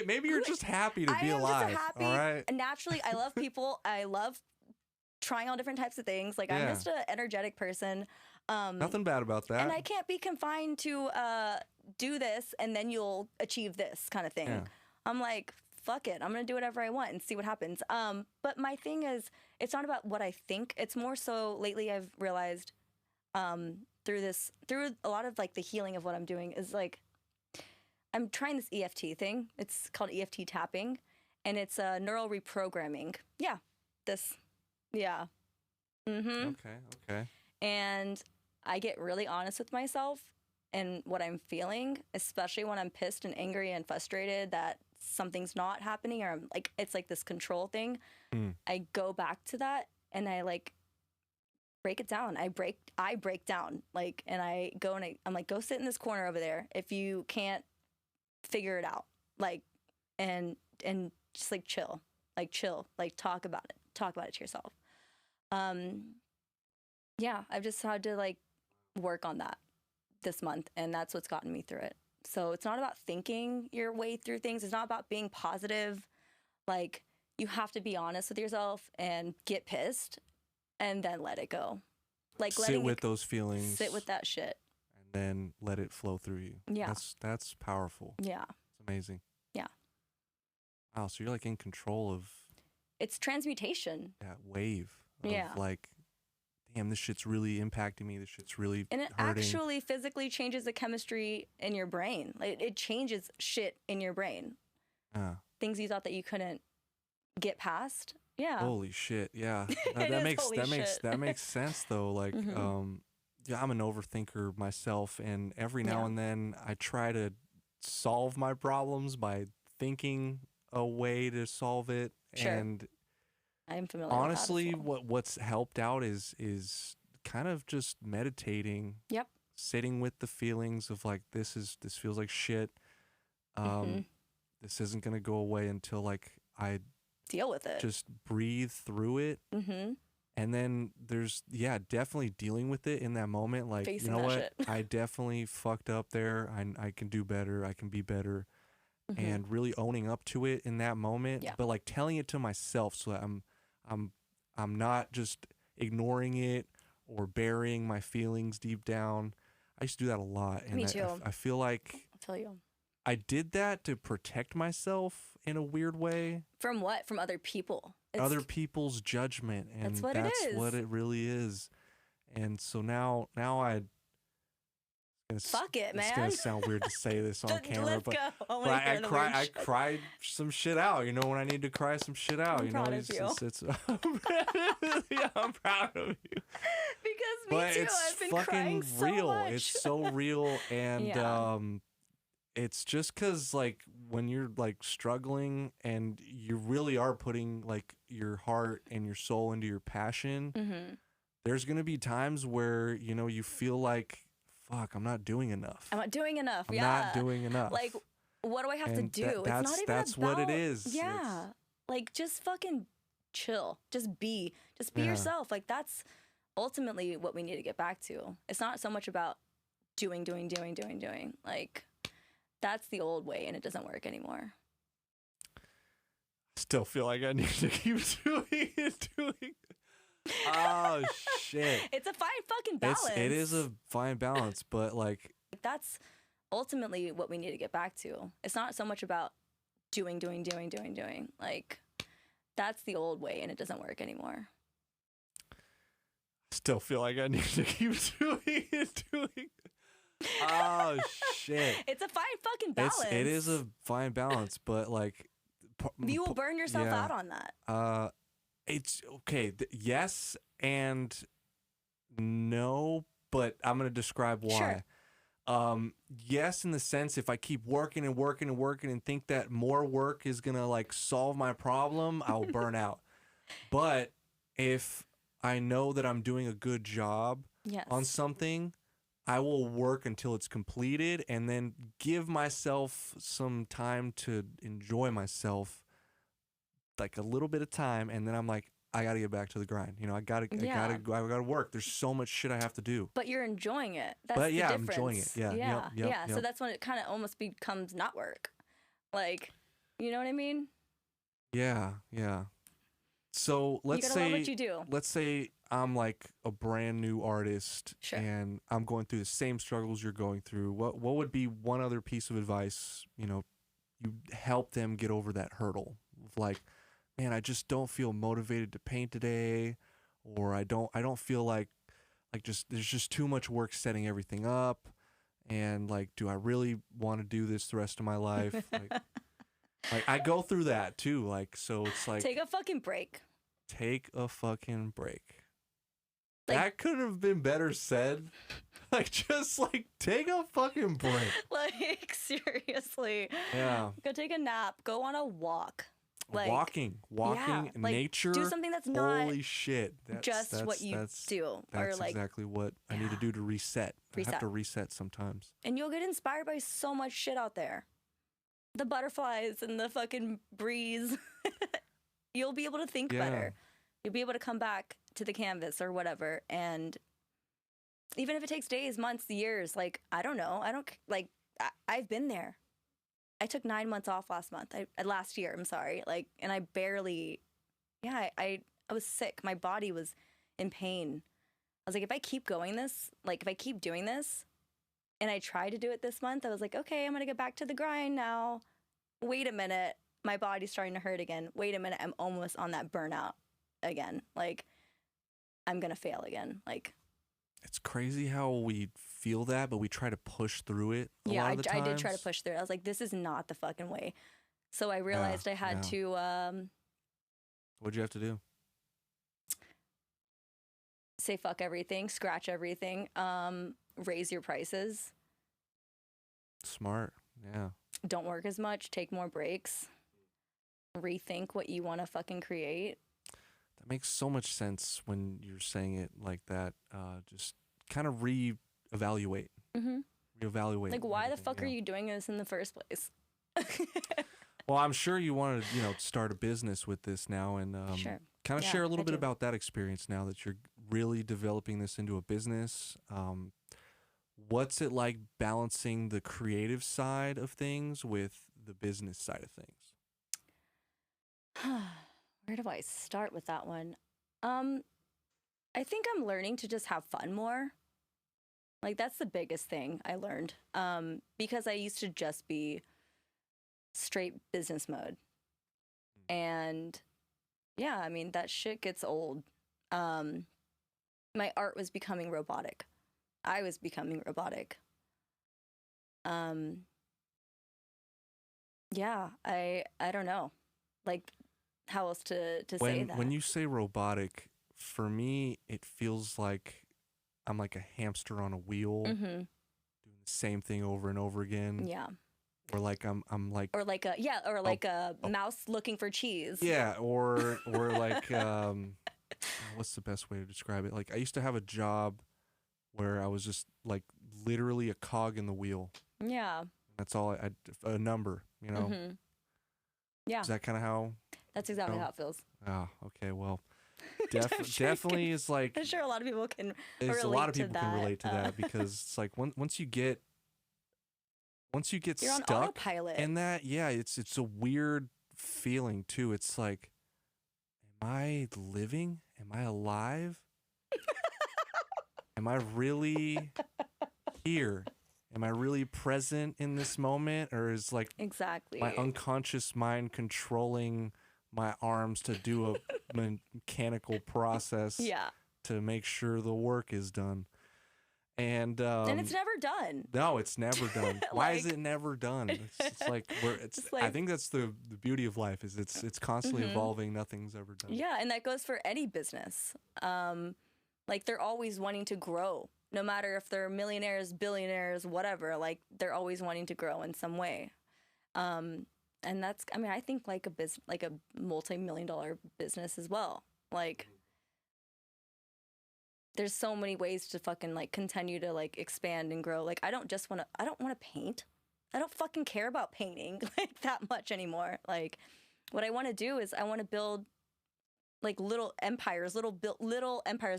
Maybe you're just happy to be alive. I'm just happy. All right. Naturally, I love people. I love trying all different types of things. Like, I'm just an energetic person. Nothing bad about that. And I can't be confined to do this and then you'll achieve this kind of thing. Yeah. I'm like, fuck it. I'm going to do whatever I want and see what happens. But my thing is, it's not about what I think. It's more so lately I've realized through a lot of like the healing of what I'm doing is like, I'm trying this EFT thing. It's called EFT tapping, and it's neural reprogramming. Yeah. Yeah. Mm-hmm. Okay. And I get really honest with myself and what I'm feeling, especially when I'm pissed and angry and frustrated that something's not happening, or I'm like, it's like this control thing. I go back to that and I like break it down. I break down, like, and I go and I'm like, go sit in this corner over there if you can't figure it out, like, and just like chill, like talk about it to yourself. Yeah, I've just had to like work on that this month, and that's what's gotten me through it. So it's not about thinking your way through things. It's not about being positive. Like, you have to be honest with yourself and get pissed and then let it go. Like, sit with those feelings. Sit with that shit. And then let it flow through you. Yeah. That's powerful. Yeah. It's amazing. Yeah. Wow, so you're like in control of... It's transmutation. That wave of yeah. like, damn, this shit's really impacting me. This shit's really And it hurting. actually physically changes the chemistry in your brain. Like, it changes shit in your brain. Things you thought that you couldn't get past. Yeah. Holy shit. Yeah. that makes sense though. Like, yeah, I'm an overthinker myself, and every now and then I try to solve my problems by thinking a way to solve it. Sure. And I'm familiar honestly, with that as well. what's helped out is kind of just meditating. Yep. Sitting with the feelings of like, this feels like shit. This isn't gonna go away until like I deal with it. Just breathe through it. And then there's definitely dealing with it in that moment. Like, facing you know what? shit. I definitely fucked up there. I can do better. I can be better. And really owning up to it in that moment. Yeah. But like telling it to myself so that I'm not just ignoring it or burying my feelings deep down. I used to do that a lot. And Me too. I feel like I'll tell you. I did that to protect myself in a weird way. From what? From other people. Other people's judgment. And that's what it really is. And so now fuck it, man. It's gonna sound weird to say this on camera, but I cried some shit out. You know, when I need to cry some shit out. I'm proud of you. Yeah, I'm proud of you. Because me too. I've been crying so real. much. It's so real, and it's just because like when you're like struggling and you really are putting like your heart and your soul into your passion. There's gonna be times where you feel like, fuck, I'm not doing enough. I'm not doing enough. I'm not doing enough. Like, what do I have to do? That's what it is. Yeah. Like, just fucking chill. Just be yourself. Like, that's ultimately what we need to get back to. It's not so much about doing. Like, that's the old way, and it doesn't work anymore. Still feel like I need to keep doing. Oh shit! It's a fine fucking balance. It is a fine balance, but like that's ultimately what we need to get back to. It's not so much about doing. Like, that's the old way, and it doesn't work anymore. Still feel like I need to keep doing. Oh shit! It's a fine fucking balance. It is a fine balance, but like you will burn yourself out on that. It's okay. Yes and no, but I'm going to describe why. Sure. Yes, in the sense, if I keep working and think that more work is going to like solve my problem, I'll burn out. But if I know that I'm doing a good job on something, I will work until it's completed and then give myself some time to enjoy myself. Like a little bit of time, and then I'm like, I gotta get back to the grind. I gotta work. There's so much shit I have to do. But you're enjoying it. That's the difference. I'm enjoying it. Yeah. Yep. So that's when it kind of almost becomes not work. Like, you know what I mean? Yeah. So let's say love what you do. Let's say I'm like a brand new artist, sure, and I'm going through the same struggles you're going through. What would be one other piece of advice? You help them get over that hurdle of like, man, I just don't feel motivated to paint today, or I don't feel like there's just too much work setting everything up, and like, do I really want to do this the rest of my life? Like I go through that too, like, so it's like, take a fucking break. Like, that could have been better said. Like, just like, take a fucking break. Like, seriously. Yeah. Go take a nap. Go on a walk. Like walking, yeah, like nature. do something that's not Holy shit! just what you do, or That's like exactly what I need to do to reset. I have to reset sometimes. and you'll get inspired by so much shit out there. The butterflies and the fucking breeze. You'll be able to think better. You'll be able to come back to the canvas or whatever. And even if it takes days, months, years, like, I don't know. I've been there. I took 9 months off last year, I'm sorry. Like, and I barely, I was sick. My body was in pain. I was like, if I keep doing this, and I tried to do it this month, I was like, okay, I'm going to get back to the grind now. Wait a minute. My body's starting to hurt again. Wait a minute. I'm almost on that burnout again. Like, I'm going to fail again. Like, it's crazy how we feel that, but we try to push through it a lot of the times. I did try to push through it. I was like, this is not the fucking way. So I realized I had to... What'd you have to do? Say fuck everything, scratch everything, raise your prices. Smart, yeah. Don't work as much, take more breaks, rethink what you want to fucking create. That makes so much sense when you're saying it like that. Just kind of reevaluate. Reevaluate. Like, why the fuck are you doing this in the first place? Well, I'm sure you want to, start a business with this now, and sure. kind of share a little bit about that experience now that you're really developing this into a business. What's it like balancing the creative side of things with the business side of things? Where do I start with that one? I think I'm learning to just have fun more. Like, that's the biggest thing I learned. Because I used to just be straight business mode. And yeah, I mean, that shit gets old. My art was becoming robotic. I was becoming robotic. Yeah, I don't know. Like, how else to say that? When you say robotic, for me, it feels like I'm like a hamster on a wheel, doing the same thing over and over again. Yeah. Or like I'm like, or like a mouse looking for cheese. Yeah, or like what's the best way to describe it? Like, I used to have a job where I was just like literally a cog in the wheel. Yeah. That's all a number, Yeah. Is that kind of how? That's exactly how it feels. Oh, okay. Well, definitely is like. I'm sure a lot of people can relate to that. A lot of people can relate to that because it's like once you get you're stuck on autopilot. in that, it's a weird feeling too. It's like, am I living? Am I alive? Am I really here? Am I really present in this moment? Or is like exactly my unconscious mind controlling my arms to do a mechanical process to make sure the work is done? And it's never done. No, it's never done. Why is it never done? It's like I think that's the beauty of life is it's constantly evolving. Nothing's ever done. Yeah, and that goes for any business. Like, they're always wanting to grow, no matter if they're millionaires, billionaires, whatever. Like, they're always wanting to grow in some way. And that's, I mean, I think like a multi-million-dollar business as well. Like, there's so many ways to fucking like continue to like expand and grow. Like, I don't want to paint. I don't fucking care about painting like that much anymore. Like, what I want to do is I want to build like little empires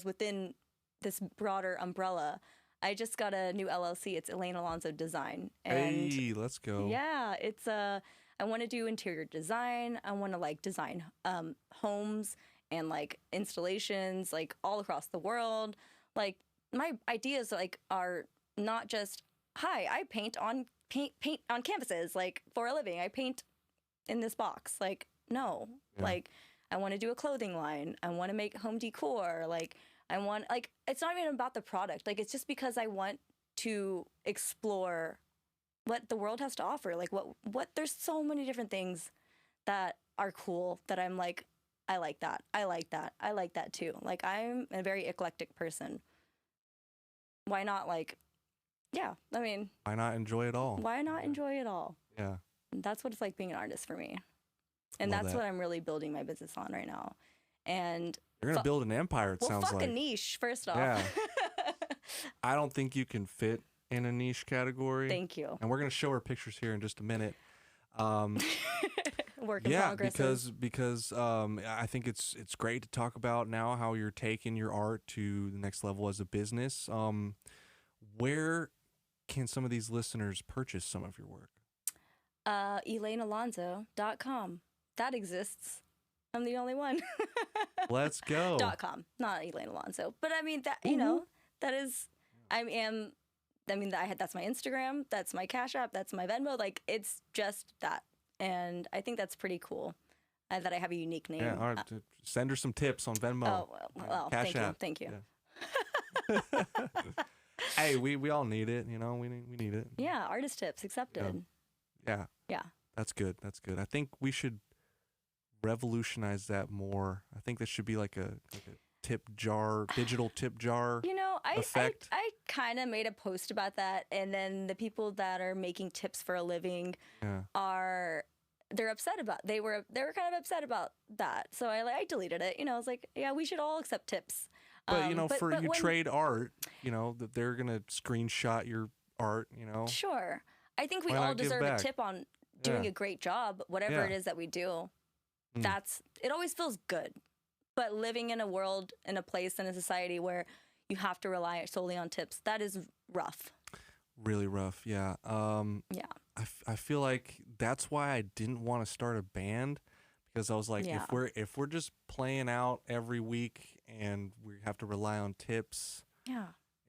within this broader umbrella. I just got a new LLC. It's Elaine Alonso Design. And hey, let's go. Yeah, it's I want to do interior design. I want to like design homes and like installations like all across the world. Like, my ideas like are not just, hi, I paint on canvases like for a living. I paint in this box. Like, no. Yeah. Like, I want to do a clothing line. I want to make home decor. Like, I want, like, it's not even about the product. Like, it's just because I want to explore what the world has to offer. Like, what there's so many different things that are cool that I'm like, I like that. I like that. I like that too. Like, I'm a very eclectic person. Why not, like, yeah, I mean. Why not enjoy it all? Why not enjoy it all? Yeah. That's what it's like being an artist for me. And Love that's that. what I'm really building my business on right now. And You're gonna build an empire. It sounds fuck like. a niche first off. Yeah. I don't think you can fit in a niche category. Thank you. And we're gonna show her pictures here in just a minute. Work in Yeah, progress. because I think it's great to talk about now how you're taking your art to the next level as a business. Where can some of these listeners purchase some of your work? ElaineAlonzo.com. That exists. I'm the only one. Let's go. .com, not Elaine Alonzo. But I mean that that is that's my Instagram, that's my Cash App, that's my Venmo. Like it's just that. And I think that's pretty cool that I have a unique name. Yeah, all right. Send her some tips on Venmo. Oh, well, Cash App. Thank you. Yeah. Hey, we all need it, you know. We need it. Yeah, artist tips accepted. Yeah. Yeah. That's good. That's good. I think we should revolutionize that more. I think that should be like a tip jar, digital tip jar. You know, effect. I kind of made a post about that, and then the people that are making tips for a living they're upset about. They were kind of upset about that. So I deleted it. You know, I was like, yeah, we should all accept tips. But you know, trade art, you know, that they're gonna screenshot your art, you know. Sure. I think we Why all not give deserve back? a tip on doing a great job, whatever it is that we do. It always feels good. But living in a world, in a place, in a society where you have to rely solely on tips, that is rough. Really rough, yeah. Yeah. I feel like that's why I didn't want to start a band, because I was like, if we're just playing out every week and we have to rely on tips,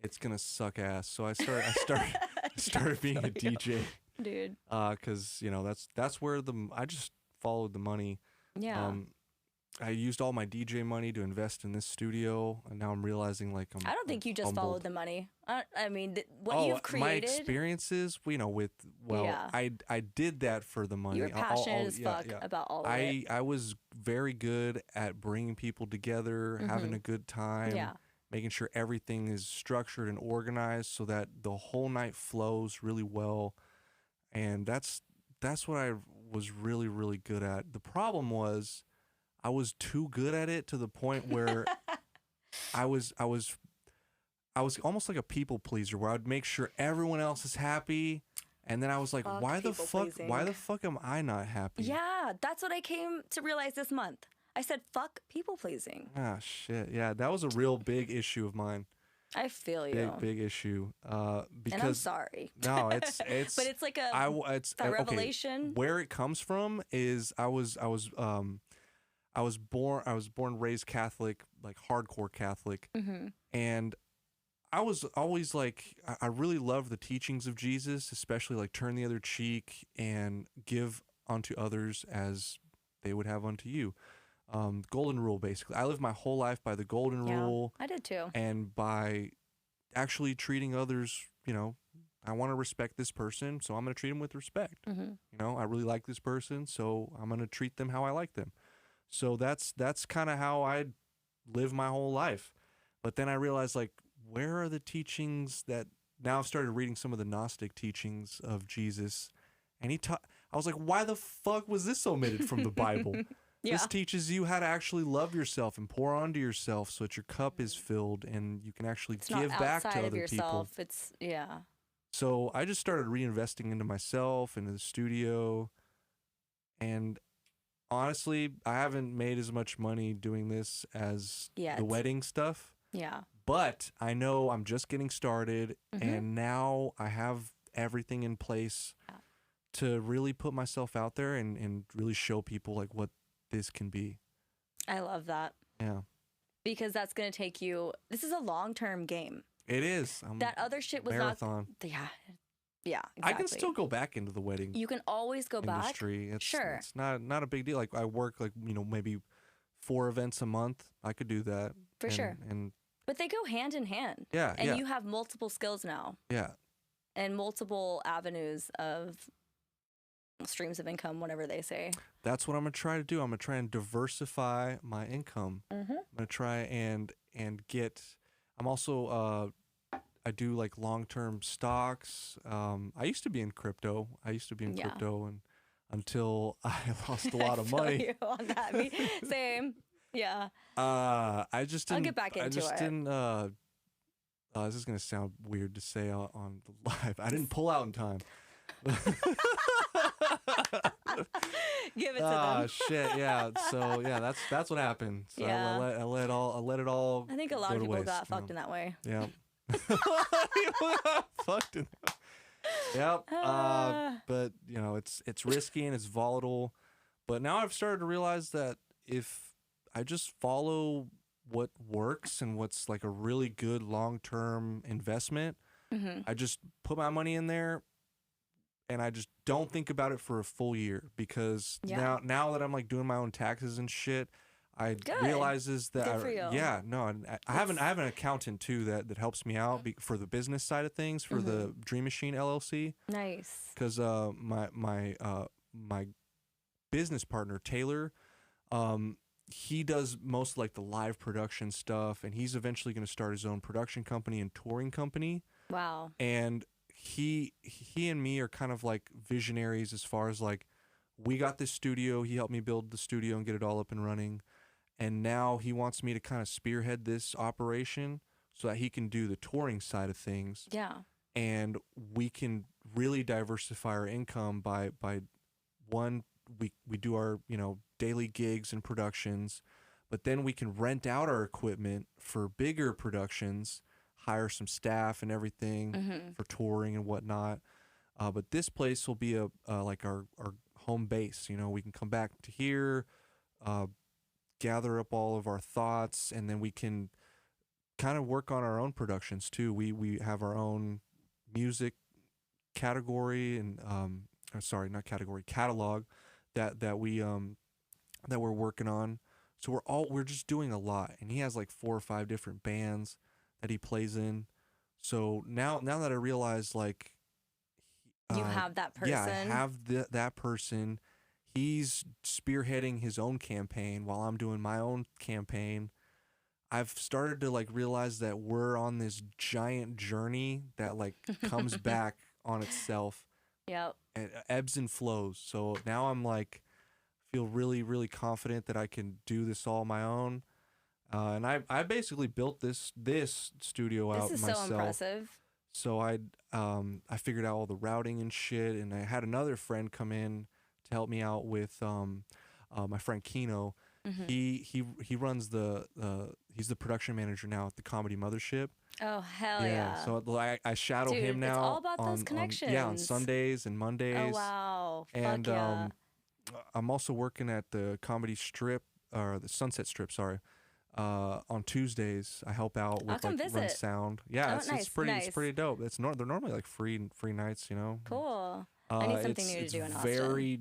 it's gonna suck ass. So I started being a DJ, dude. Because you know that's where I just followed the money. Yeah. I used all my DJ money to invest in this studio, and now I'm realizing like I don't think you just humbled. followed the money. I mean, what you've created. My experiences, you know, I did that for the money. You were passionate as fuck about all of it. I was very good at bringing people together, having a good time, making sure everything is structured and organized so that the whole night flows really well. And that's what I was really, really good at. The problem was I was too good at it to the point where I was almost like a people pleaser, where I'd make sure everyone else is happy, and then I was like, why the fuck am I not happy? Yeah, that's what I came to realize this month. I said, fuck people pleasing. Ah, shit. Yeah, that was a real big issue of mine. I feel you. Big issue. Because, and I'm sorry. No, it's but it's like that revelation. Okay, where it comes from is I was born raised Catholic, like hardcore Catholic, and I was always like, I really love the teachings of Jesus, especially like turn the other cheek and give unto others as they would have unto you. Golden rule, basically. I lived my whole life by the golden rule. I did too. And by actually treating others, you know, I want to respect this person, so I'm going to treat them with respect. You know, I really like this person, so I'm going to treat them how I like them. So that's kind of how I live my whole life. But then I realized, like, where are the teachings that now I've started reading some of the Gnostic teachings of Jesus, and I was like, why the fuck was this omitted from the Bible? This teaches you how to actually love yourself and pour onto yourself so that your cup is filled and you can actually give back to other people. It's So I just started reinvesting into myself, into the studio, and honestly, I haven't made as much money doing this as the wedding stuff. Yeah. But I know I'm just getting started, and now I have everything in place to really put myself out there and really show people like what this can be. I love that. Yeah. Because that's going to take you, this is a long-term game. It is. That other shit was marathon. Yeah, exactly. I can still go back into the wedding. You can always go industry. back. It's not a big deal. Like I work like, you know, maybe 4 events a month. I could do that. For sure. But they go hand in hand. Yeah. And you have multiple skills now. Yeah. And multiple avenues of streams of income, whatever they say. That's what I'm going to try to do. I'm going to try and diversify my income. I'm going to try and get, I'm also, I do like long-term stocks. I used to be in crypto. And until I lost a lot of I feel money. you on that. Same. Yeah. I just didn't. I'll get back into I just it. didn't. This is gonna sound weird to say on the live. I didn't pull out in time. Give it to Ah, them. shit. Yeah. So yeah, that's what happened. So Yeah. I let it all. I think a lot go of to people waste, got you fucked in that way. know? Yeah. People got fucked in. Yep. But it's risky and it's volatile. But now I've started to realize that if I just follow what works and what's like a really good long-term investment, Mm-hmm. I just put my money in there and I just don't think about it for a full year because Yeah. now that I'm like doing my own taxes and shit, I Good. realizes that Good for you. yeah, no, I have an accountant too that helps me out for the business side of things for the Dream Machine LLC Nice. because my business partner Taylor, he does most like the live production stuff, and he's eventually going to start his own production company and touring company. Wow. And he and me are kind of like visionaries as far as like we got this studio. He helped me build the studio and get it all up and running, and now he wants me to kind of spearhead this operation so that he can do the touring side of things. Yeah. And we can really diversify our income by one, we do our daily gigs and productions, but then we can rent out our equipment for bigger productions, hire some staff and everything for touring and whatnot. But this place will be a like our home base. We can come back to here, gather up all of our thoughts, and then we can kind of work on our own productions too. We have our own music category and sorry, not category, catalog that we're working on. So we're just doing a lot, and he has like 4 or 5 different bands that he plays in. So now that I realize like You have that person. yeah, I have that person. He's spearheading his own campaign while I'm doing my own campaign. I've started to like realize that we're on this giant journey that like comes back on itself. Yep. And ebbs and flows. So now I'm like feel really, really confident that I can do this all on my own. And I basically built this studio out This is myself. so impressive. So I figured out all the routing and shit, and I had another friend come in to help me out with my friend Kino. He runs he's the production manager now at the Comedy Mothership. Oh hell yeah! So I shadow Dude, him now. It's all about those connections. On Sundays and Mondays. Oh wow! And Fuck yeah. I'm also working at the Comedy Strip or the Sunset Strip. Sorry. On Tuesdays, I help out with come like run visit. sound. Yeah, Oh, it's pretty dope. They're normally like free nights, Cool. I need something new to do in Austin. Very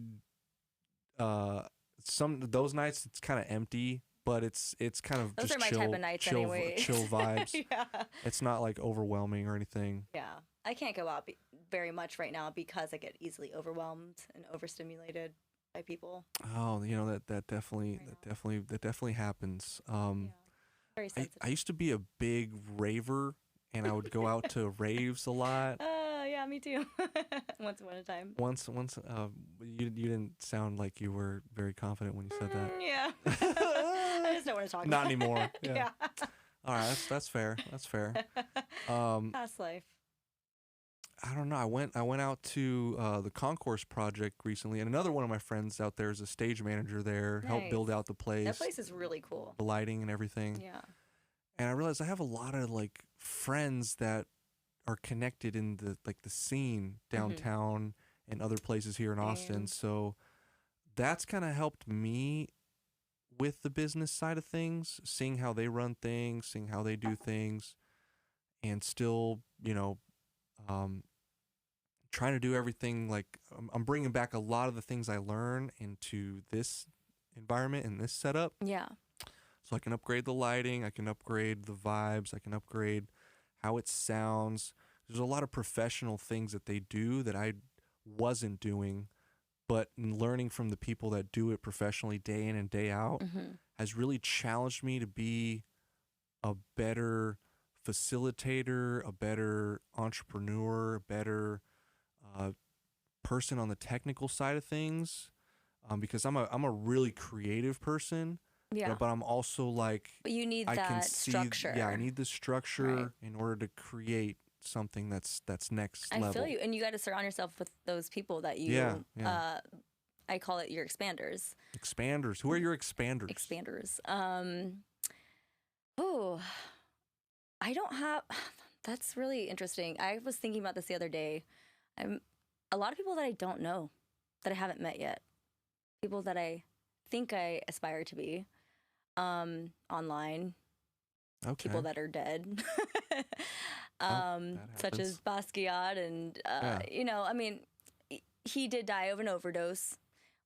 those nights it's kind of empty, but it's kind of Those just are my chill, type of nights chill, anyways. chill vibes. Yeah. It's not like overwhelming or anything. Yeah. I can't go out very much right now because I get easily overwhelmed and overstimulated by people. Oh, that definitely happens. Very sensitive. I used to be a big raver, and I would go out to raves a lot. Yeah, me too. Once upon a time. Once, you didn't sound like you were very confident when you said that. Yeah. I just don't want to talk about it. Not anymore. Yeah. Yeah. All right, that's fair. That's fair. Past life. I don't know. I went out to the Concourse Project recently, and another one of my friends out there is a stage manager there. Helped Nice. build out the place. That place is really cool. The lighting and everything. Yeah. And I realized I have a lot of like friends that are connected in the scene downtown and other places here in Austin. So that's kind of helped me with the business side of things, seeing how they run things, seeing how they do things, and still, trying to do everything. Like I'm bringing back a lot of the things I learn into this environment and this setup. Yeah. So I can upgrade the lighting, I can upgrade the vibes, I can upgrade how it sounds. There's a lot of professional things that they do that I wasn't doing, but in learning from the people that do it professionally day in and day out has really challenged me to be a better facilitator, a better entrepreneur, a better person on the technical side of things, because I'm a really creative person. Yeah. But I'm also like, But you need I can that see, structure. yeah, I need the structure Right. in order to create something that's next level. I feel you, and you got to surround yourself with those people that you. Yeah, yeah. I call it your expanders. Expanders. Who are your expanders? Expanders. Oh, I don't have. That's really interesting. I was thinking about this the other day. I'm a lot of people that I don't know, that I haven't met yet. People that I think I aspire to be. Online. Okay. People that are dead. Such as Basquiat, and you know, I mean, he did die of an overdose.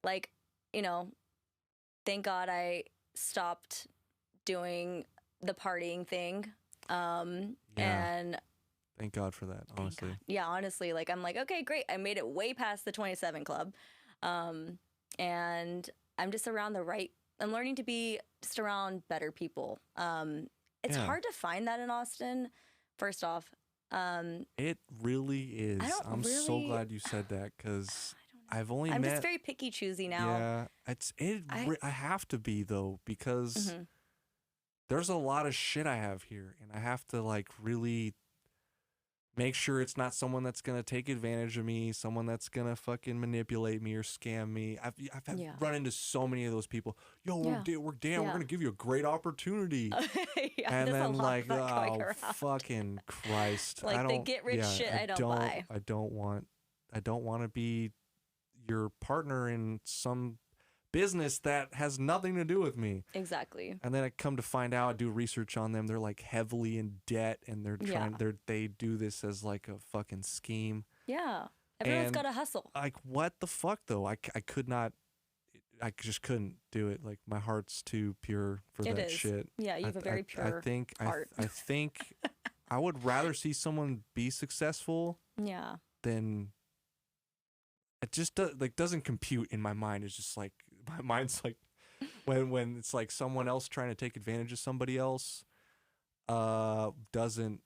Like, you know, thank God I stopped doing the partying thing. And thank God for that, honestly. Yeah, honestly, like, I'm like, okay, great. I made it way past the 27 club. And I'm just around I'm learning to be just around better people. It's hard to find that in Austin, first off. It really is. I'm so glad you said that, because I'm just very picky choosy now. Yeah, I have to be, though, because there's a lot of shit I have here, and I have to like really make sure it's not someone that's gonna take advantage of me, someone that's gonna fucking manipulate me or scam me. I've run into so many of those people. Yo, we're gonna give you a great opportunity. And then like, oh fucking Christ! Like, the get rich shit, I don't buy. I don't want to be your partner in some business that has nothing to do with me. Exactly. And then I come to find out, I do research on them. They're like heavily in debt, and they do this as like a fucking scheme. Yeah. Everyone's got to hustle. Like, what the fuck though? I could not, I just couldn't do it. Like, my heart's too pure for that shit. Yeah, you have a very pure heart. I think I would rather see someone be successful. Yeah. Than it just doesn't compute in my mind. It's just like, my mind's like, when it's like someone else trying to take advantage of somebody else, doesn't,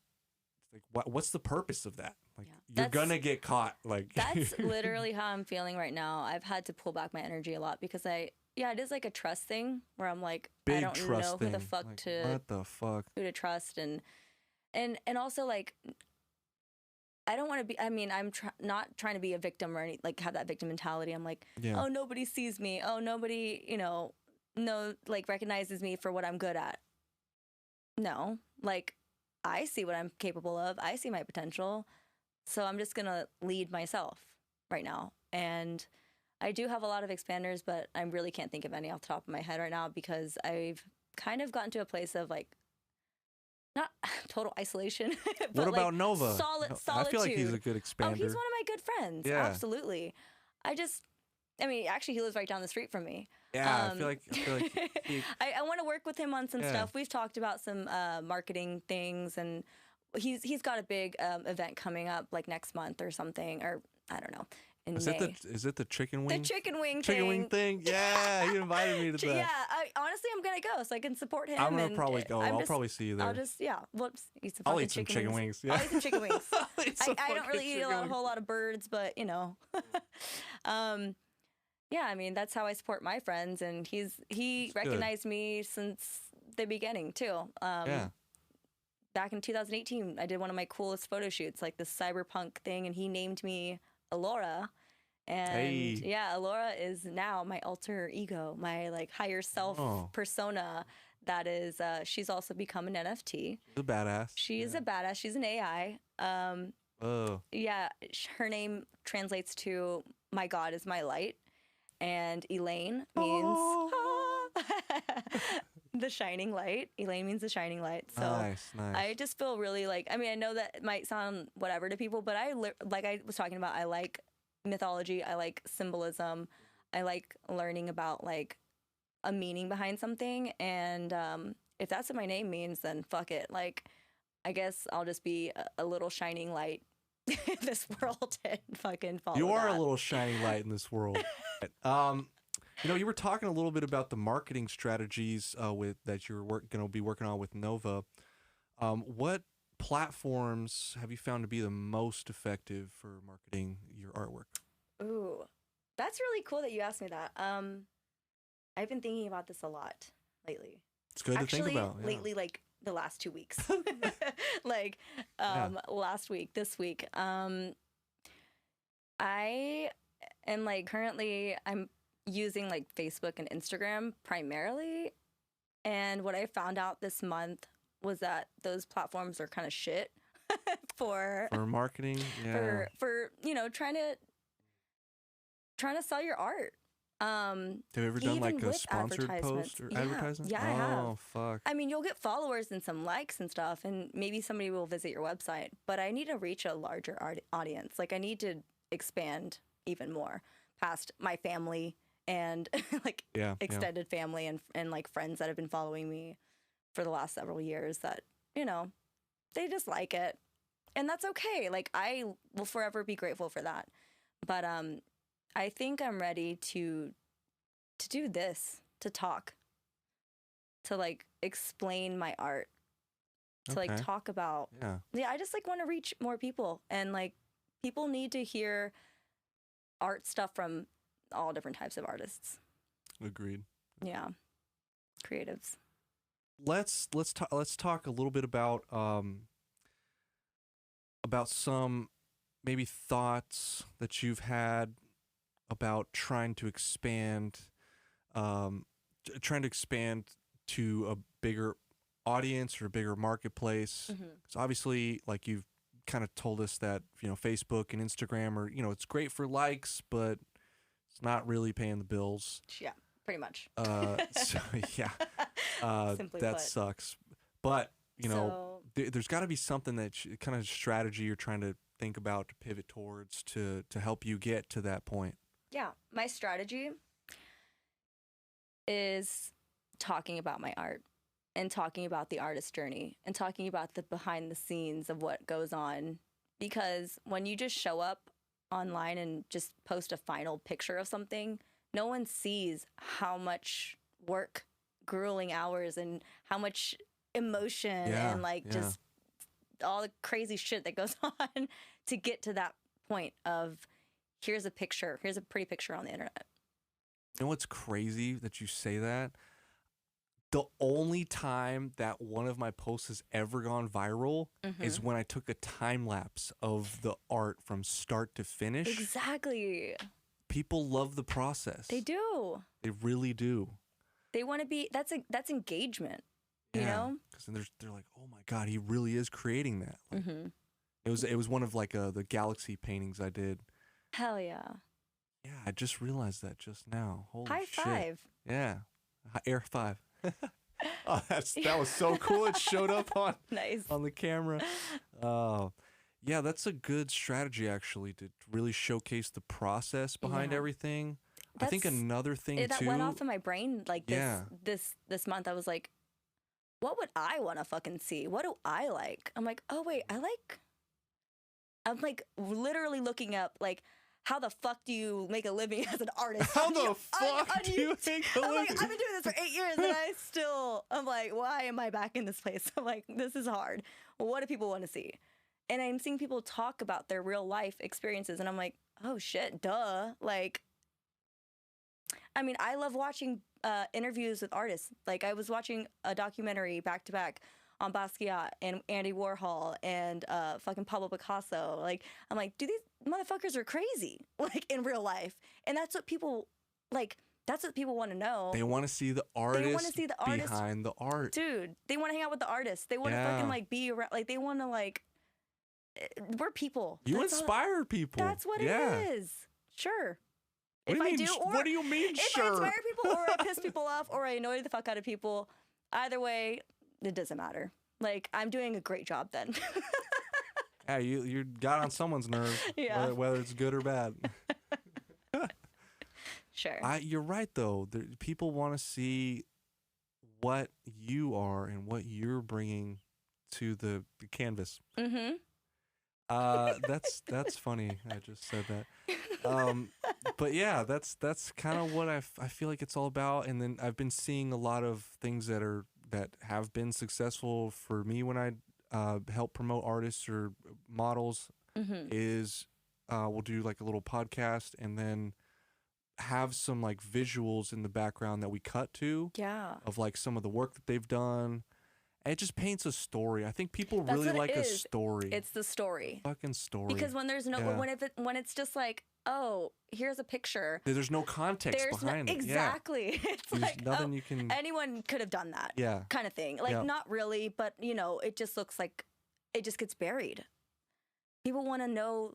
like, what's the purpose of that? Like, you're gonna get caught. Like, that's literally how I'm feeling right now. I've had to pull back my energy a lot, because it is like a trust thing where I'm like, I don't know who the fuck who to trust, and also, like, I don't want to be, I mean, I'm not trying to be a victim or like have that victim mentality. I'm like, oh, nobody sees me. Oh, nobody, like, recognizes me for what I'm good at. No, like, I see what I'm capable of. I see my potential. So I'm just going to lead myself right now. And I do have a lot of expanders, but I really can't think of any off the top of my head right now, because I've kind of gotten to a place of, like, not total isolation. But what about like Nova? Solitude. I feel like he's a good expander. Oh, he's one of my good friends. Yeah. Absolutely. I mean, actually, he lives right down the street from me. Yeah, I feel like I want to work with him on some stuff. We've talked about some marketing things, and he's got a big event coming up, like, next month or something, or I don't know. Is it the chicken wing? The chicken wing thing. Yeah, he invited me to that. Yeah, honestly, I'm gonna go so I can support him. I'm gonna probably go. I'll probably see you there. I'll just I'll eat some chicken wings. Yeah. I'll eat some chicken wings. I don't really eat a whole lot of birds, but yeah, I mean, that's how I support my friends, and he recognized me since the beginning too. Back in 2018, I did one of my coolest photo shoots, like this cyberpunk thing, and he named me Alora. And Alora is now my alter ego, my, like, higher self persona. That is, she's also become an NFT. She's a badass. She is a badass. She's an AI. Yeah, her name translates to "My God is my light," and Elaine means the shining light. Elaine means the shining light. So nice. I just feel really, like, I mean, I know that it might sound whatever to people, but like I was talking about, I like mythology. I like symbolism. I like learning about, like, a meaning behind something. And if that's what my name means, then fuck it. Like, I guess I'll just be a little shining light in this world and fucking follow You are a little shining light in this world. You were talking a little bit about the marketing strategies that you're going to be working on with Nova. What platforms have you found to be the most effective for marketing your artwork? Ooh, that's really cool that you asked me that. I've been thinking about this a lot lately. It's good to think about. Yeah. Lately, like the last 2 weeks, like last week, this week. I am like currently I'm using like Facebook and Instagram primarily, and what I found out this month was that those platforms are kind of shit for marketing. Yeah. for trying to sell your art. Have you ever done like a sponsored post or advertisement? Yeah, I have. Oh, fuck. I mean, you'll get followers and some likes and stuff, and maybe somebody will visit your website, but I need to reach a larger audience. Like, I need to expand even more past my family and like extended family and like friends that have been following me for the last several years that, they just like it. And that's okay. Like, I will forever be grateful for that. But I think I'm ready to do this, to talk, to like explain my art, to like talk about. Yeah, I just like want to reach more people, and like people need to hear art stuff from all different types of artists. Agreed. Yeah, creatives. Let's talk a little bit about some maybe thoughts that you've had about trying to expand to a bigger audience or a bigger marketplace. So obviously, like, you've kind of told us that, Facebook and Instagram are, it's great for likes, but it's not really paying the bills. Yeah, pretty much. So yeah, that sucks. But there's got to be something that kind of strategy you're trying to think about to pivot towards to help you get to that point. Yeah, my strategy is talking about my art and talking about the artist journey and talking about the behind the scenes of what goes on. Because when you just show up online and just post a final picture of something, no one sees how much work, grueling hours, and how much emotion and just all the crazy shit that goes on to get to that point of here's a pretty picture on the internet. You know what's crazy that you say that? The only time that one of my posts has ever gone viral is when I took a time lapse of the art from start to finish. Exactly. People love the process. They do. They really do. They want to be, that's engagement, you know? Because they're like, oh my God, he really is creating that. Like, it was one of like the galaxy paintings I did. Hell yeah. Yeah, I just realized that just now. Holy High shit. five. Yeah. Air 5. Oh, that was so cool. It showed up on the camera. Oh, yeah, that's a good strategy actually, to really showcase the process behind everything. I think another thing that went off in my brain like this month. I was like, what would I want to fucking see? What do I like? I'm like, oh wait, I'm like literally looking up like, how the fuck do you make a living as an artist? How the fuck do you make a living? Like, I've been doing this for 8 years and I'm like, why am I back in this place? I'm like, this is hard. What do people want to see? And I'm seeing people talk about their real life experiences, and I'm like, oh shit, duh. Like, I mean, I love watching interviews with artists. Like, I was watching a documentary back to back on Basquiat and Andy Warhol and fucking Pablo Picasso. Like, I'm like, dude, these motherfuckers are crazy, like, in real life. And that's what people, like, that's what people want to know. They want to see the artist. They want to see the artist behind the art. Dude, they want to hang out with the artist. They want to fucking, like, be around, like, they want to, like, we're people. You inspire people. That's what it is. Sure. What do you mean, sure? If I inspire people or I piss people off or I annoy the fuck out of people, either way, it doesn't matter. Like, I'm doing a great job then. Yeah, you got on someone's nerves, whether it's good or bad. Sure. You're right, though. People want to see what you are and what you're bringing to the canvas. Mm-hmm. That's funny. I just said that. But yeah, that's kind of what I feel like it's all about. And then I've been seeing a lot of things that have been successful for me when I help promote artists or models. Is we'll do like a little podcast and then have some like visuals in the background that we cut to Yeah. of like some of the work that they've done. And it just paints a story. I think people That's really what it like a is. story. It's the story. Fucking story. Because when there's no, Yeah. when it's just like, oh, here's a picture. There's no context behind it. Exactly. It's There's like, nothing oh, you can. anyone could have done that. Yeah. Kind of thing. Like, Yeah. not really, but, you know, it just looks like it just gets buried. People want to know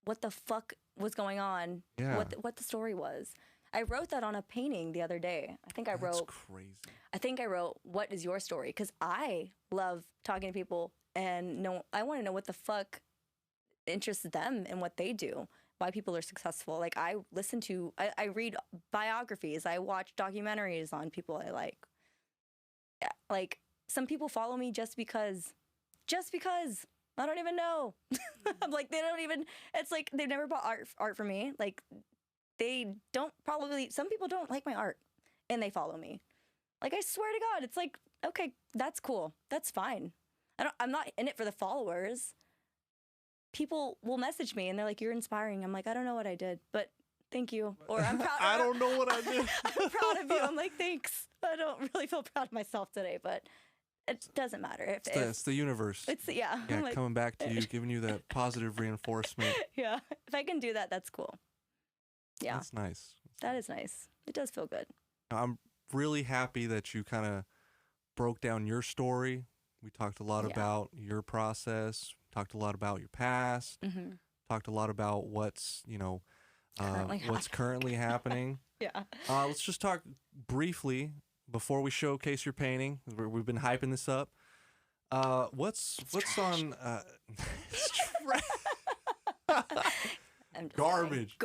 what the fuck was going on, Yeah. what the story was. I wrote that on a painting the other day. I think I That's wrote, crazy. what is your story? Because I love talking to people and I want to know what the fuck interests them and what they do, why people are successful. Like, I read biographies, I watch documentaries on people I like. Yeah, like, some people follow me just because I don't even know. I'm like, it's like they've never bought art from me. Like, some people don't like my art and they follow me. Like, I swear to God, it's like, okay, that's cool. That's fine. I'm not in it for the followers. People will message me and they're like, you're inspiring. I'm like, I don't know what I did, but thank you. Or I'm proud. I don't know what I did. I'm proud of you. I'm like, thanks. I don't really feel proud of myself today, but it doesn't matter. It's the universe. Yeah. Yeah, Like, coming back to you, giving you that positive reinforcement. yeah. If I can do that, that's cool. Yeah. That's nice. That is nice. It does feel good. I'm really happy that you kind of broke down your story. We talked a lot about your process, talked a lot about your past, talked a lot about what's currently happening. Yeah. Let's just talk briefly before we showcase your painting. We've been hyping this up. What's on? It's trash. Garbage.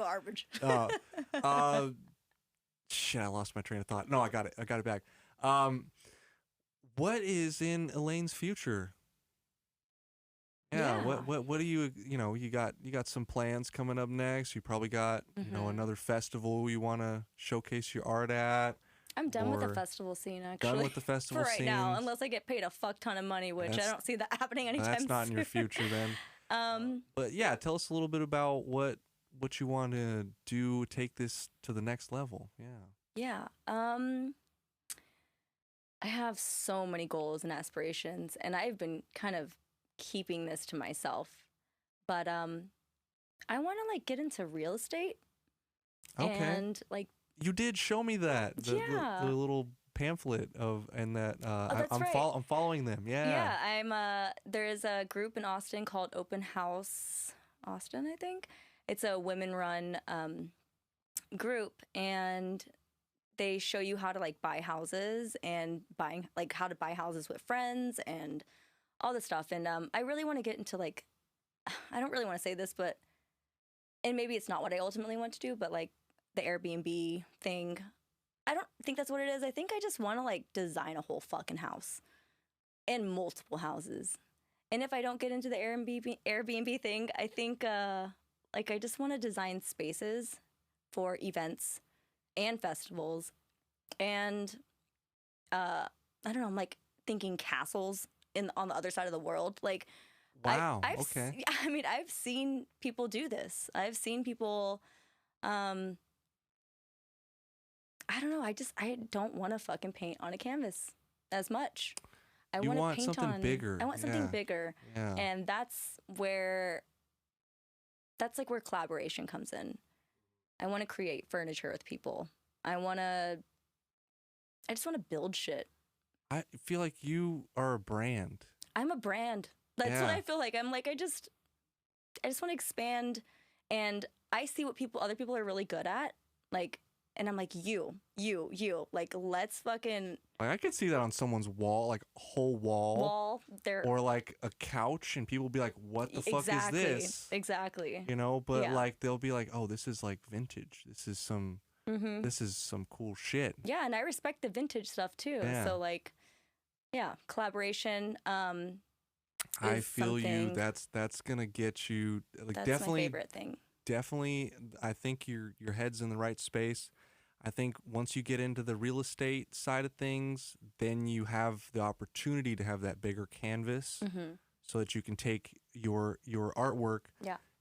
Shit, I lost my train of thought. No, I got it back. What is in Elaine's future? Yeah. What do you got some plans coming up next? You probably got, another festival you want to showcase your art at. I'm done with the festival scene, actually. Done with the festival scene. For right now, unless I get paid a fuck ton of money, which I don't see that happening anytime soon. That's not in your future then. But yeah, tell us a little bit about what you want to do, take this to the next level. Yeah. I have so many goals and aspirations, and I've been kind of keeping this to myself. But I want to like get into real estate. Okay. And like, you did show me that the little pamphlet I'm following them. Yeah. Yeah. There is a group in Austin called Open House Austin, I think. It's a women-run group, and they show you how to like buy houses and how to buy houses with friends and all this stuff. And I really want to get into like, I don't really want to say this, but, and maybe it's not what I ultimately want to do, but like the Airbnb thing, I don't think that's what it is. I think I just want to like design a whole fucking house and multiple houses. And if I don't get into the Airbnb thing, I think like I just want to design spaces for events and festivals, and I don't know, I'm like thinking castles on the other side of the world. Like, wow, okay. I mean, I've seen people do this. I've seen people, I don't know. I don't want to fucking paint on a canvas as much. I want to paint something bigger. I want something bigger. Yeah. And that's like where collaboration comes in. I want to create furniture with people. I just want to build shit. I feel like you are a brand. I'm a brand. That's what I feel like. I'm like, I just want to expand, and I see what other people are really good at. Like, and I'm like, you, like, let's fucking. Like, I could see that on someone's wall, like a whole wall there, or like a couch, and people will be like, "What the fuck is this?" Exactly. You know, but like they'll be like, "Oh, this is like vintage. This is some cool shit." Yeah, and I respect the vintage stuff too. Yeah. So like, yeah, collaboration. I feel you. That's gonna get you. Like, that's definitely my favorite thing. Definitely, I think your head's in the right space. I think once you get into the real estate side of things, then you have the opportunity to have that bigger canvas, so that you can take your artwork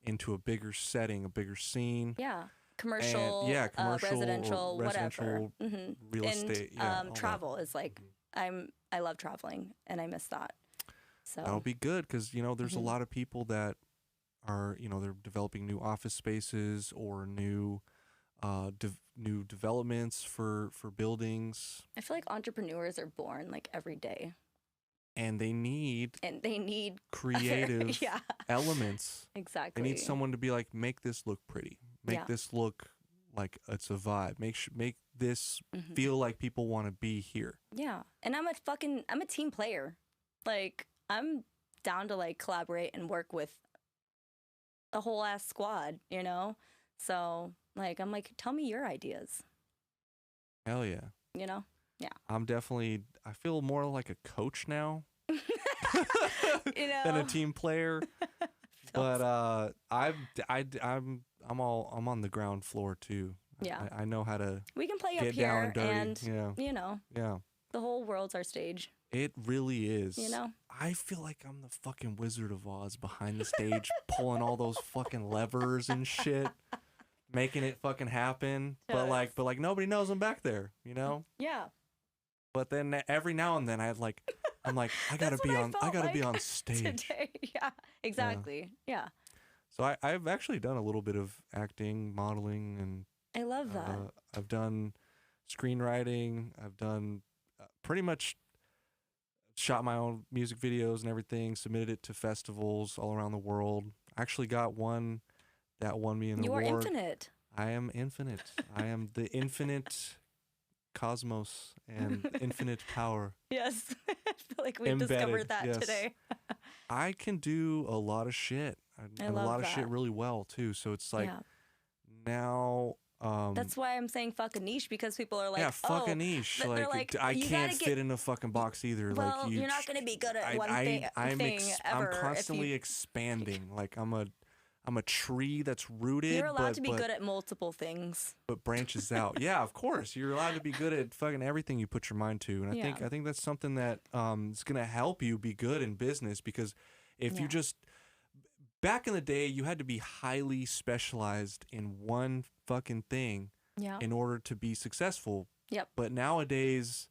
into a bigger setting, a bigger scene. Yeah. Commercial, And, yeah, commercial residential, or whatever. residential real estate. Yeah, all Travel that. is like, I love traveling and I miss that. So That'll be good because, you know, there's a Mhm. lot of people that are, you know, they're developing new office spaces or new new developments for buildings, I feel like entrepreneurs are born like every day and they need and they need creative yeah, elements. They exactly. need someone to be like, make this look pretty, make Yeah. this look like it's a vibe, make this Mhm. feel like people want to be here. Yeah. And I'm a team player. Like I'm down to like collaborate and work with a whole ass squad, you know? So like I'm like, tell me your ideas, Hell yeah. you know? Yeah. I feel more like a coach now You know? than a team player. But I'm on the ground floor too. Yeah. I know how to We can play up get down here and dirty. and Yeah. you know, Yeah. the whole world's our stage, It really is. you know? I feel like I'm the fucking Wizard of Oz behind the stage, pulling all those fucking levers and shit, making it fucking happen. But like nobody knows I'm back there, you know? Yeah. But then every now and then I'm like, I gotta That's be what on I felt gotta be like on stage. today. Yeah. Exactly. Yeah. So I've actually done a little bit of acting, modeling, and I love that. I've done screenwriting. I've done pretty much shot my own music videos and everything, submitted it to festivals all around the world. Actually got one that won me an You award. are infinite. I am infinite. I am the infinite cosmos and infinite power. Yes. I feel like we Embedded, discovered that yes. today. I can do a lot of shit. I and a love lot of shit that. really well too. So it's like Yeah. now That's why I'm saying fuck a niche, because people are like, yeah, fuck oh, a niche. they're Like, like, I you can't gotta fit in a fucking box either. well, like you're not going to be good at I, one I, thing, I'm thing ever. I'm constantly expanding. Like I'm a tree that's rooted. You're allowed but, to be but, good at multiple things. but branches out. Yeah, of course. You're allowed to be good at fucking everything you put your mind to. And Yeah. I think that's something that is gonna help you be good in business, because if you Yeah. just back in the day you had to be highly specialized in one fucking thing Yeah. in order to be successful. Yep. But nowadays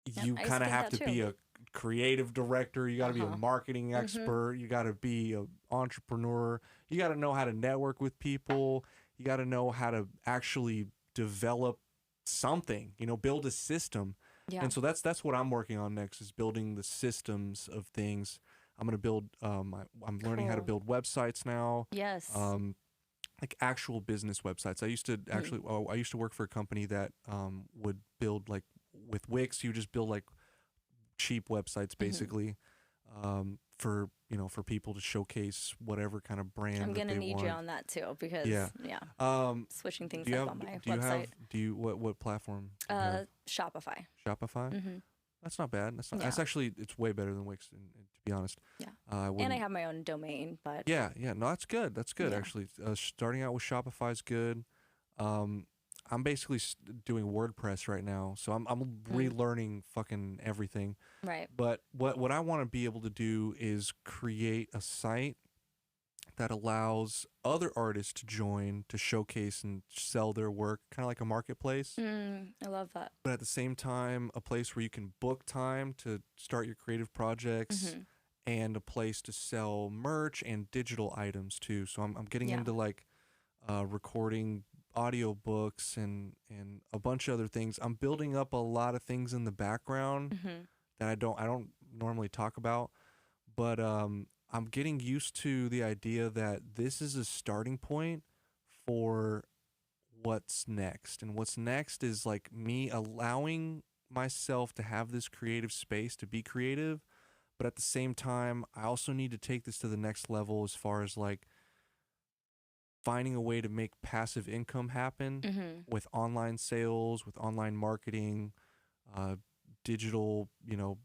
Yep, you I used kind to of think have that to be too. a creative director. You got to be a Uh-huh. marketing expert. You got to be an entrepreneur. You got to know how to network with people. You got to know how to actually develop something, you know, build a system. Yeah. And so that's what I'm working on next, is building the systems of things. I'm going to build, I'm learning how to Cool. build websites now. Yes. Like actual business websites. I used to actually, I used to work for a company that would build, like with Wix, you just build like cheap websites basically, for, you know, for people to showcase whatever kind of brand I'm that going to they need want. you on that too, because Yeah. switching things Do you up have, on my do you website. have, what platform? Do you have? Shopify. Shopify? Mm-hmm. That's not bad. That's Yeah. actually, it's way better than Wix, to be honest. Yeah. I And I wouldn't- have my own domain, but Yeah, no, that's good. That's good, Yeah. actually. Starting out with Shopify is good. I'm basically doing WordPress right now, so I'm relearning fucking everything. right. But what I want to be able to do is create a site that allows other artists to join, to showcase and sell their work, kind of like a marketplace. I love that. But at the same time, a place where you can book time to start your creative projects, and a place to sell merch and digital items too. So I'm getting Yeah. into like recording audio books and a bunch of other things. I'm building up a lot of things in the background that I don't normally talk about, but I'm getting used to the idea that this is a starting point for what's next. And what's next is like me allowing myself to have this creative space to be creative, but at the same time, I also need to take this to the next level as far as like finding a way to make passive income happen with online sales, with online marketing, digital, you know,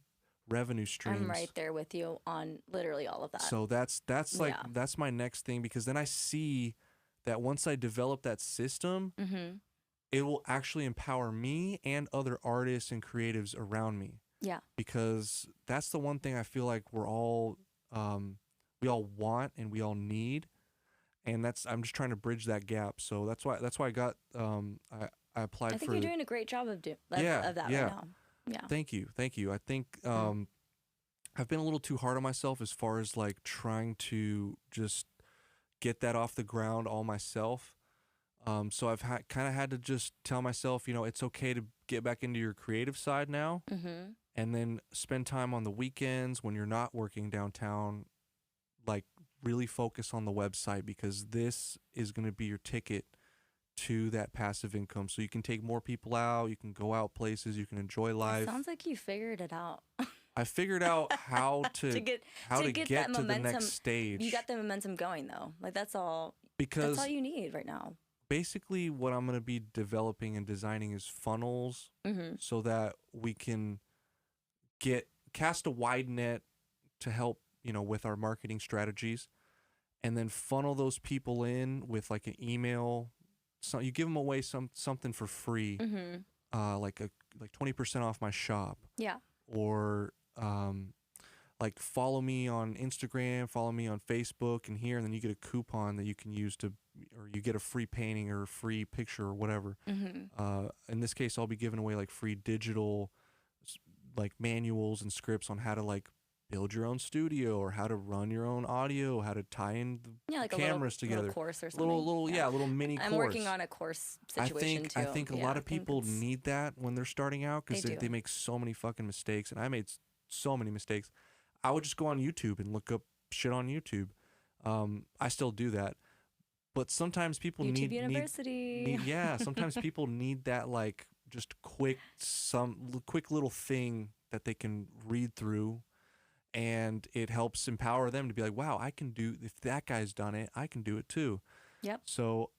revenue streams. I'm right there with you on literally all of that. So that's like Yeah. that's my next thing, because then I see that once I develop that system, it will actually empower me and other artists and creatives around me. Yeah. Because that's the one thing I feel like we all want and we all need, and I'm just trying to bridge that gap. So that's why I got I applied I think for. you're doing a great job of Yeah, of that yeah. right now. Yeah. Thank you, thank you. I think I've been a little too hard on myself as far as like trying to just get that off the ground all myself. So I've kind of had to just tell myself, it's okay to get back into your creative side now, Mm-hmm. and then spend time on the weekends when you're not working downtown, like really focus on the website, because this is going to be your ticket to that passive income. So you can take more people out, you can go out places, you can enjoy life. Sounds like you figured it out. I figured out how to get get that to the momentum. next stage. You got the momentum going though. Like that's all Because you need right now. basically what I'm going to be developing and designing is funnels, Mm-hmm. so that we can cast a wide net to help, with our marketing strategies, and then funnel those people in with like an email. So you give them away something for free, Mm-hmm. like 20% off my shop, Yeah. or like follow me on Instagram, follow me on Facebook, and and then you get a coupon that you can use or you get a free painting or a free picture or whatever. Mm-hmm. In this case, I'll be giving away like free digital, like manuals and scripts on how to like build your own studio, or how to run your own audio, how to tie in the Like cameras together. little course or something. Little mini course. I'm working on a course situation too. I think a lot of people need that when they're starting out, because they make so many fucking mistakes, and I made so many mistakes. I would just go on YouTube and look up shit on YouTube. I still do that, but sometimes people YouTube University. Sometimes people need that, like, just quick little thing that they can read through, and it helps empower them to be like, wow, if that guy's done it, I can do it too. Yep. So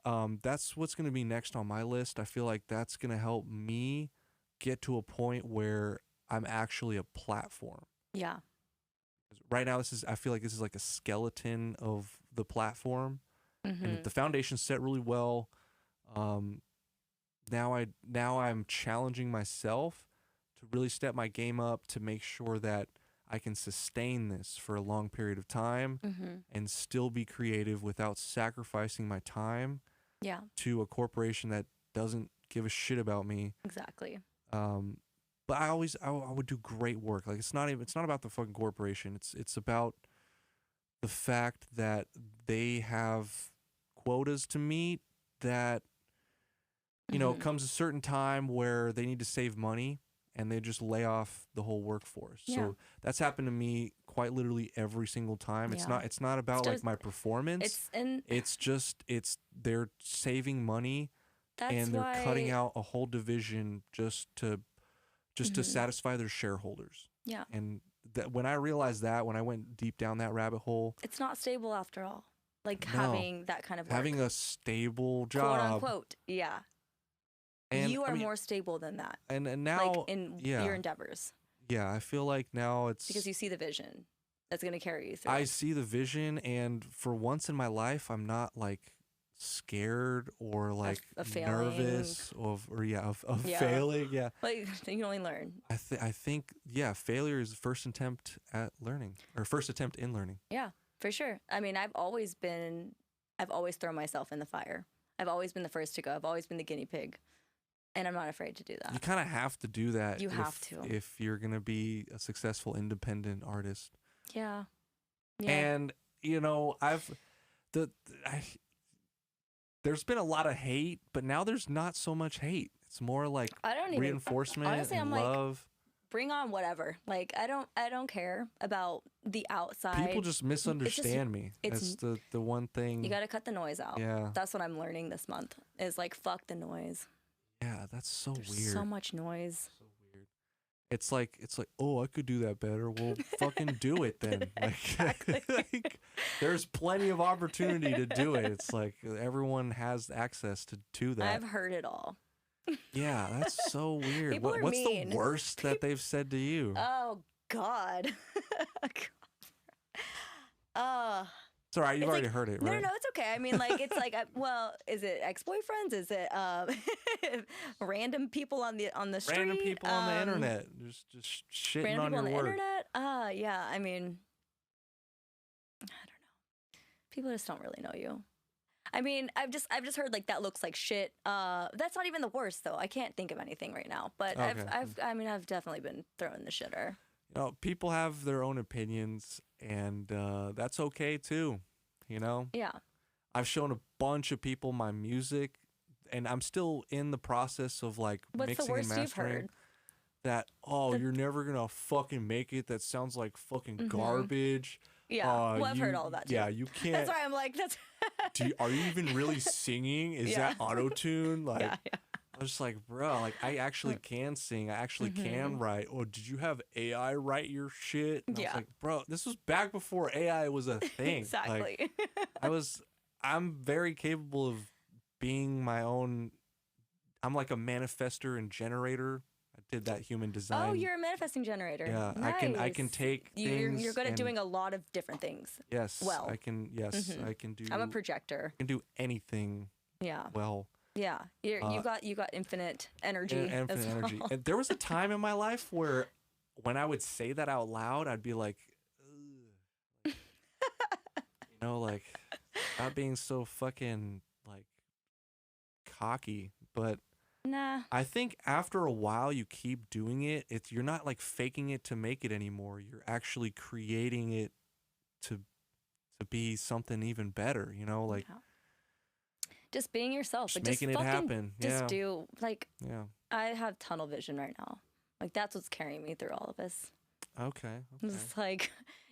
that's what's going to be next on my list. I feel like that's going to help me get to a point where I'm actually a platform. Yeah. Right now, I feel like this is like a skeleton of the platform, and the foundation's set really well. Now I'm challenging myself to really step my game up to make sure that I can sustain this for a long period of time and still be creative without sacrificing my time to a corporation that doesn't give a shit about me. Exactly. But I would do great work. Like it's not about the fucking corporation. It's about the fact that they have quotas to meet, that comes a certain time where they need to save money, and they just lay off the whole workforce. Yeah. So that's happened to me quite literally every single time. It's not about like my performance. They're saving money, and they're cutting out a whole division just to satisfy their shareholders. Yeah. And when I realized that, when I went deep down that rabbit hole, it's not stable after all. Like having that kind of work. Having a stable job, quote unquote. Yeah. And you are more stable than that. And now, like in your endeavors. Yeah, I feel like now it's because you see the vision that's going to carry you through. I see the vision, and for once in my life, I'm not like scared or like nervous of failing. Yeah, like you can only learn. I think failure is the first attempt at learning, or first attempt in learning. Yeah, for sure. I mean, I've always thrown myself in the fire. I've always been the first to go. I've always been the guinea pig. And I'm not afraid to do that. You kind of have to do that. Have to. If you're going to be a successful independent artist. Yeah. And, there's been a lot of hate, but now there's not so much hate. It's more like reinforcement, honestly, and love. Like, bring on whatever. Like, I don't care about the outside. People just misunderstand me. It's the one thing. You got to cut the noise out. Yeah. That's what I'm learning this month, is like, fuck the noise. Yeah, that's so There's weird. So much noise. So weird. It's like, oh, I could do that better. Well, fucking do it then. Exactly. Like, there's plenty of opportunity to do it. It's like everyone has access to that. I've heard it all. Yeah, that's so weird. People are what's mean. The worst that they've said to you? Oh God. It's all right. You've already heard it, right? No, it's okay. I mean, like, it's like, well, is it ex-boyfriends? Is it random people on the street? Random people on the internet, just shitting on your work. Random people on the internet? Yeah. I mean, I don't know. People just don't really know you. I mean, I've just heard like that looks like shit. That's not even the worst though. I can't think of anything right now, but Okay. I've definitely been thrown the shitter. You know, people have their own opinions, and that's okay too. You know, Yeah. I've shown a bunch of people my music, and I'm still in the process of like What's the mixing and worst you've mastering. heard? That you're never gonna fucking make it. That sounds like fucking Mm-hmm. garbage. Yeah. Well, I've heard all of that too. Yeah, you can't. That's why I'm like, that's. Are you even really singing? Is Yeah. that auto tune? Like, Yeah. I was just like, bro, like I actually can sing. I actually can write. Oh, did you have AI write your shit? And I was like, bro, this was back before AI was a thing. Exactly. Like, I'm very capable of being my own. I'm like a manifester and generator. I did that human design. Oh, you're a manifesting generator. Yeah, Nice. I can take things. You're good at doing a lot of different things. Yes. Well. I can. Yes, I can do. I'm a projector. I can do anything. Yeah. Well. Yeah. You got infinite energy. Infinite as well. energy. And there was a time in my life where, when I would say that out loud, I'd be like, ugh. You know, like, not being so fucking like cocky, but. Nah. I think after a while you keep doing it, you're not like faking it to make it anymore. You're actually creating it to be something even better, you know, like just being yourself, just like, making it happen. Just do like yeah. I have tunnel vision right now. Like that's what's carrying me through all of this. Okay. It's like,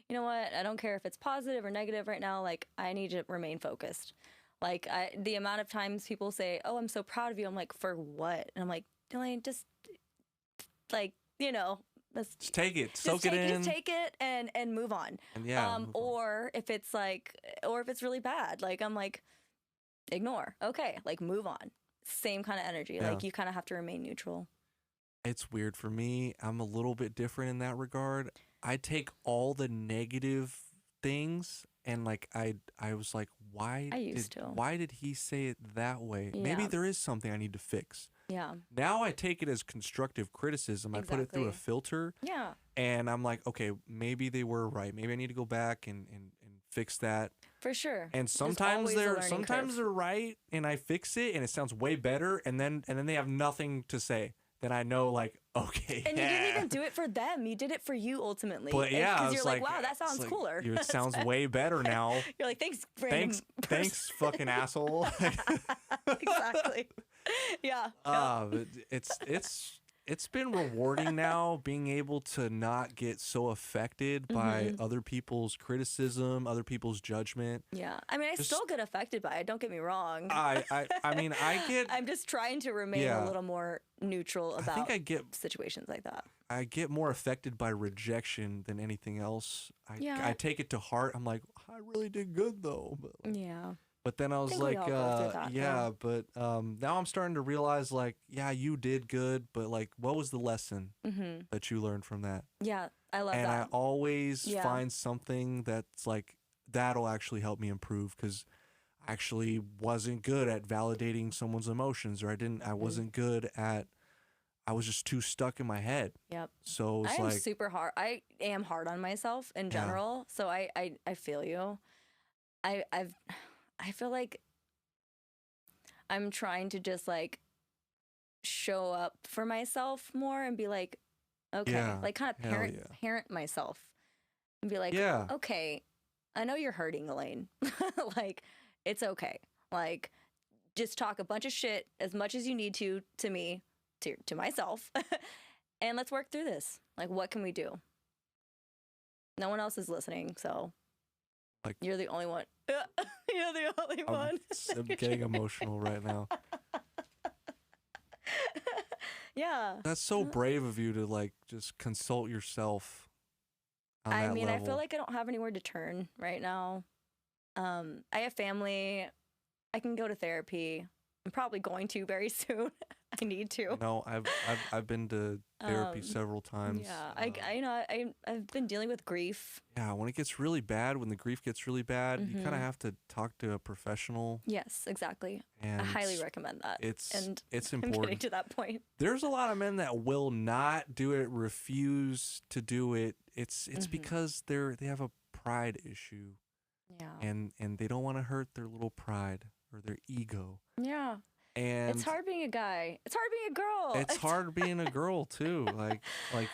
you know what? I don't care if it's positive or negative right now. Like I need to remain focused. Like the amount of times people say, "Oh, I'm so proud of you." I'm like, "For what?" And I'm like, "Elaine, just like, you know, just take it, soak it in, just take it and move on." And or if it's really bad, like I'm like, ignore. Okay, like move on. Same kind of energy. Yeah. Like you kind of have to remain neutral. It's weird for me. I'm a little bit different in that regard. I take all the negative things and like I was like, why did he say it that way? Yeah. Maybe there is something I need to fix. Yeah. Now I take it as constructive criticism. I put it through a filter. Yeah. And I'm like, okay, maybe they were right. Maybe I need to go back and fix that. For sure. And sometimes they're right and I fix it and it sounds way better and then they have nothing to say. Then I know, like, okay. And you didn't even do it for them. You did it for you ultimately. But yeah, because you're like, wow, that sounds cooler. It sounds way better now. You're like, thanks, thanks, fucking asshole. Exactly. Yeah. But it's been rewarding now being able to not get so affected by other people's criticism, other people's judgment. Yeah. I mean, I still get affected by it. Don't get me wrong. I mean, I get. I'm just trying to remain a little more neutral about situations like that. I get more affected by rejection than anything else. I take it to heart. I'm like, I really did good though. But like, yeah. But then I was like, but now I'm starting to realize, like, yeah, you did good, but like, what was the lesson that you learned from that? Yeah, I love that. And I always find something that's like, that'll actually help me improve because I actually wasn't good at validating someone's emotions, or I wasn't good at, I was just too stuck in my head. Yep. So it's I am super hard. I am hard on myself in general. So I feel you. I feel like I'm trying to just like show up for myself more and be like, okay, like kind of parent myself and be like, okay, I know you're hurting, Elaine. Like, it's okay. Like, just talk a bunch of shit as much as you need to me, to myself, and let's work through this. Like, what can we do? No one else is listening, so like you're the only one. You're the only one. I'm getting emotional right now. Yeah. That's so brave of you to like just consult yourself. I mean, I feel like I don't have anywhere to turn right now. I have family. I can go to therapy. I'm probably going to very soon. I need to. No, I've been to therapy several times. Yeah, I've been dealing with grief. Yeah, when it gets really bad, when the grief gets really bad, you kind of have to talk to a professional. Yes, exactly. And I highly recommend that. It's important. I'm getting to that point. There's a lot of men that will not do it, refuse to do it. It's because they have a pride issue. Yeah. And they don't want to hurt their little pride. or their ego. Yeah. And It's hard being a guy. It's hard being a girl. it's hard being a girl too. Like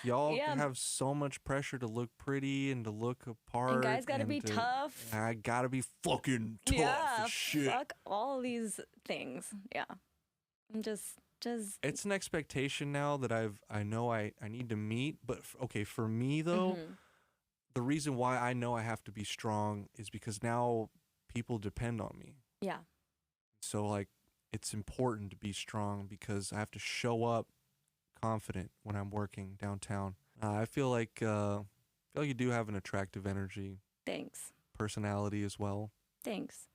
y'all Yeah. have so much pressure to look pretty and to look apart. And guys gotta be tough. I gotta be fucking tough Yeah. as shit. Fuck all these things. Yeah. I'm just. It's an expectation now that I know I need to meet. But okay, for me though, the reason why I know I have to be strong is because now people depend on me. Yeah. So like, it's important to be strong because I have to show up confident when I'm working downtown. I feel like you do have an attractive energy. Thanks. Personality as well. Thanks.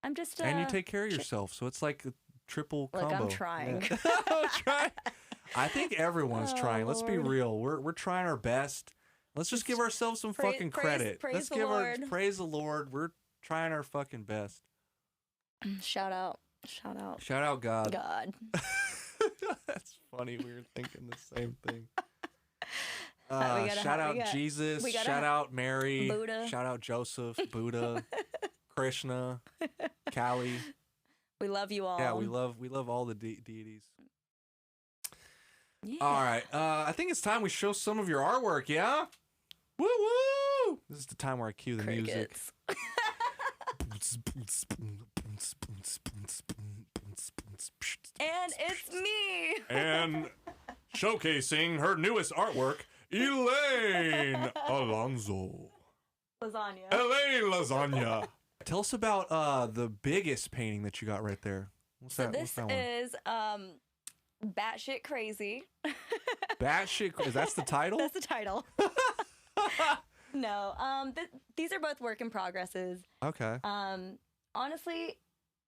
I'm just. And you take care of yourself, so it's like a triple combo. I'm trying. Yeah. Try. I think everyone's trying. Let's be real. We're trying our best. Let's just give ourselves some fucking credit. Praise Let's the give Lord. praise the Lord. We're trying our fucking best. Shout out. Shout out. Shout out God. God. That's funny. We were thinking the same thing. Shout out Jesus. Shout out Mary. Buddha. Shout out Joseph. Buddha. Krishna. Kali. We love you all. Yeah, we love all the deities. Yeah. All right. I think it's time we show some of your artwork. Yeah. Woo woo! This is the time where I cue the music. And it's me. And showcasing her newest artwork, Elaine Alonso. Lasagna. Elaine Lasagna. Tell us about the biggest painting that you got right there. What's that? This one? is batshit crazy. Batshit crazy. That's the title? That's the title. No. These are both work in progresses. Okay. Honestly,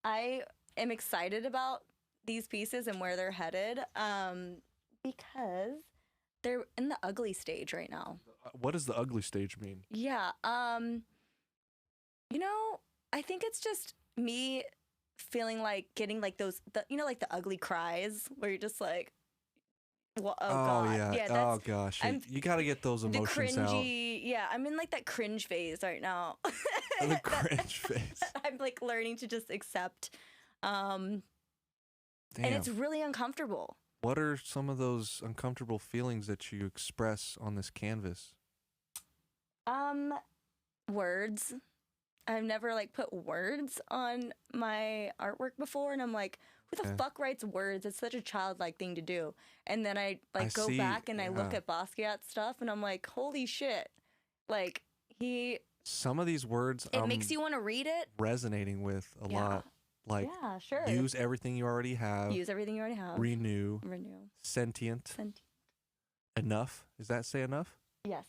I am excited about these pieces and where they're headed because they're in the ugly stage right now. What does the ugly stage mean? Yeah. You know, I think it's just me feeling like getting like like the ugly cries where you're just like, well, oh God. Yeah. Oh gosh. You got to get those emotions out. Yeah, I'm in like that cringe phase right now. The cringe phase. I'm like learning to just accept. Damn. And it's really uncomfortable. What are some of those uncomfortable feelings that you express on this canvas? Words. I've never like put words on my artwork before, and I'm like, who the fuck writes words? It's such a childlike thing to do. And then I go back and I look at Basquiat's stuff, and I'm like, holy shit! Like some of these words, it makes you want to read it. Resonating with a lot. Like, yeah, sure. Use everything you already have. Use everything you already have. Renew. Sentient. Enough. Does that say enough? Yes.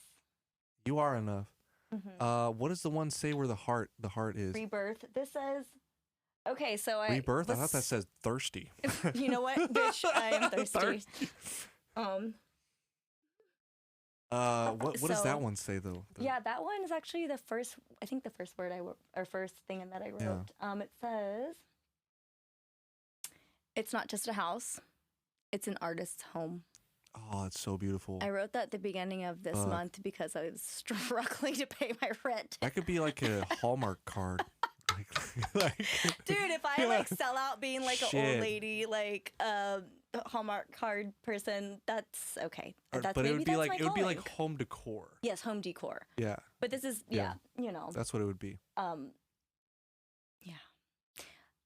You are enough. What does the one say where the heart is? Rebirth. This says, okay, so Rebirth? I thought that says thirsty. You know what, bitch? I am thirsty. What does that one say though? Yeah, that one is actually the first word first thing that I wrote. Yeah. It says, it's not just a house, it's an artist's home. Oh, it's so beautiful. I wrote that at the beginning of this month because I was struggling to pay my rent. That could be like a Hallmark card. Dude, if I like sell out being like an old lady, like Hallmark card person, that's okay. But it would be like home decor. Yes, home decor. Yeah. But this is That's what it would be. Yeah.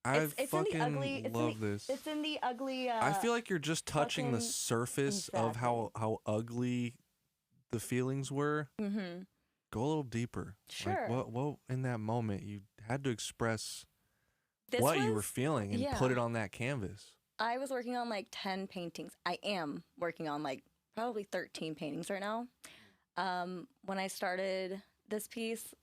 I fucking love this. It's in the ugly. I feel like you're just touching the surface of how ugly the feelings were. Mm-hmm. Go a little deeper. Sure. Like what in that moment you had to express what you were feeling and put it on that canvas. I was working on like 10 paintings. I am working on like probably 13 paintings right now. When I started this piece,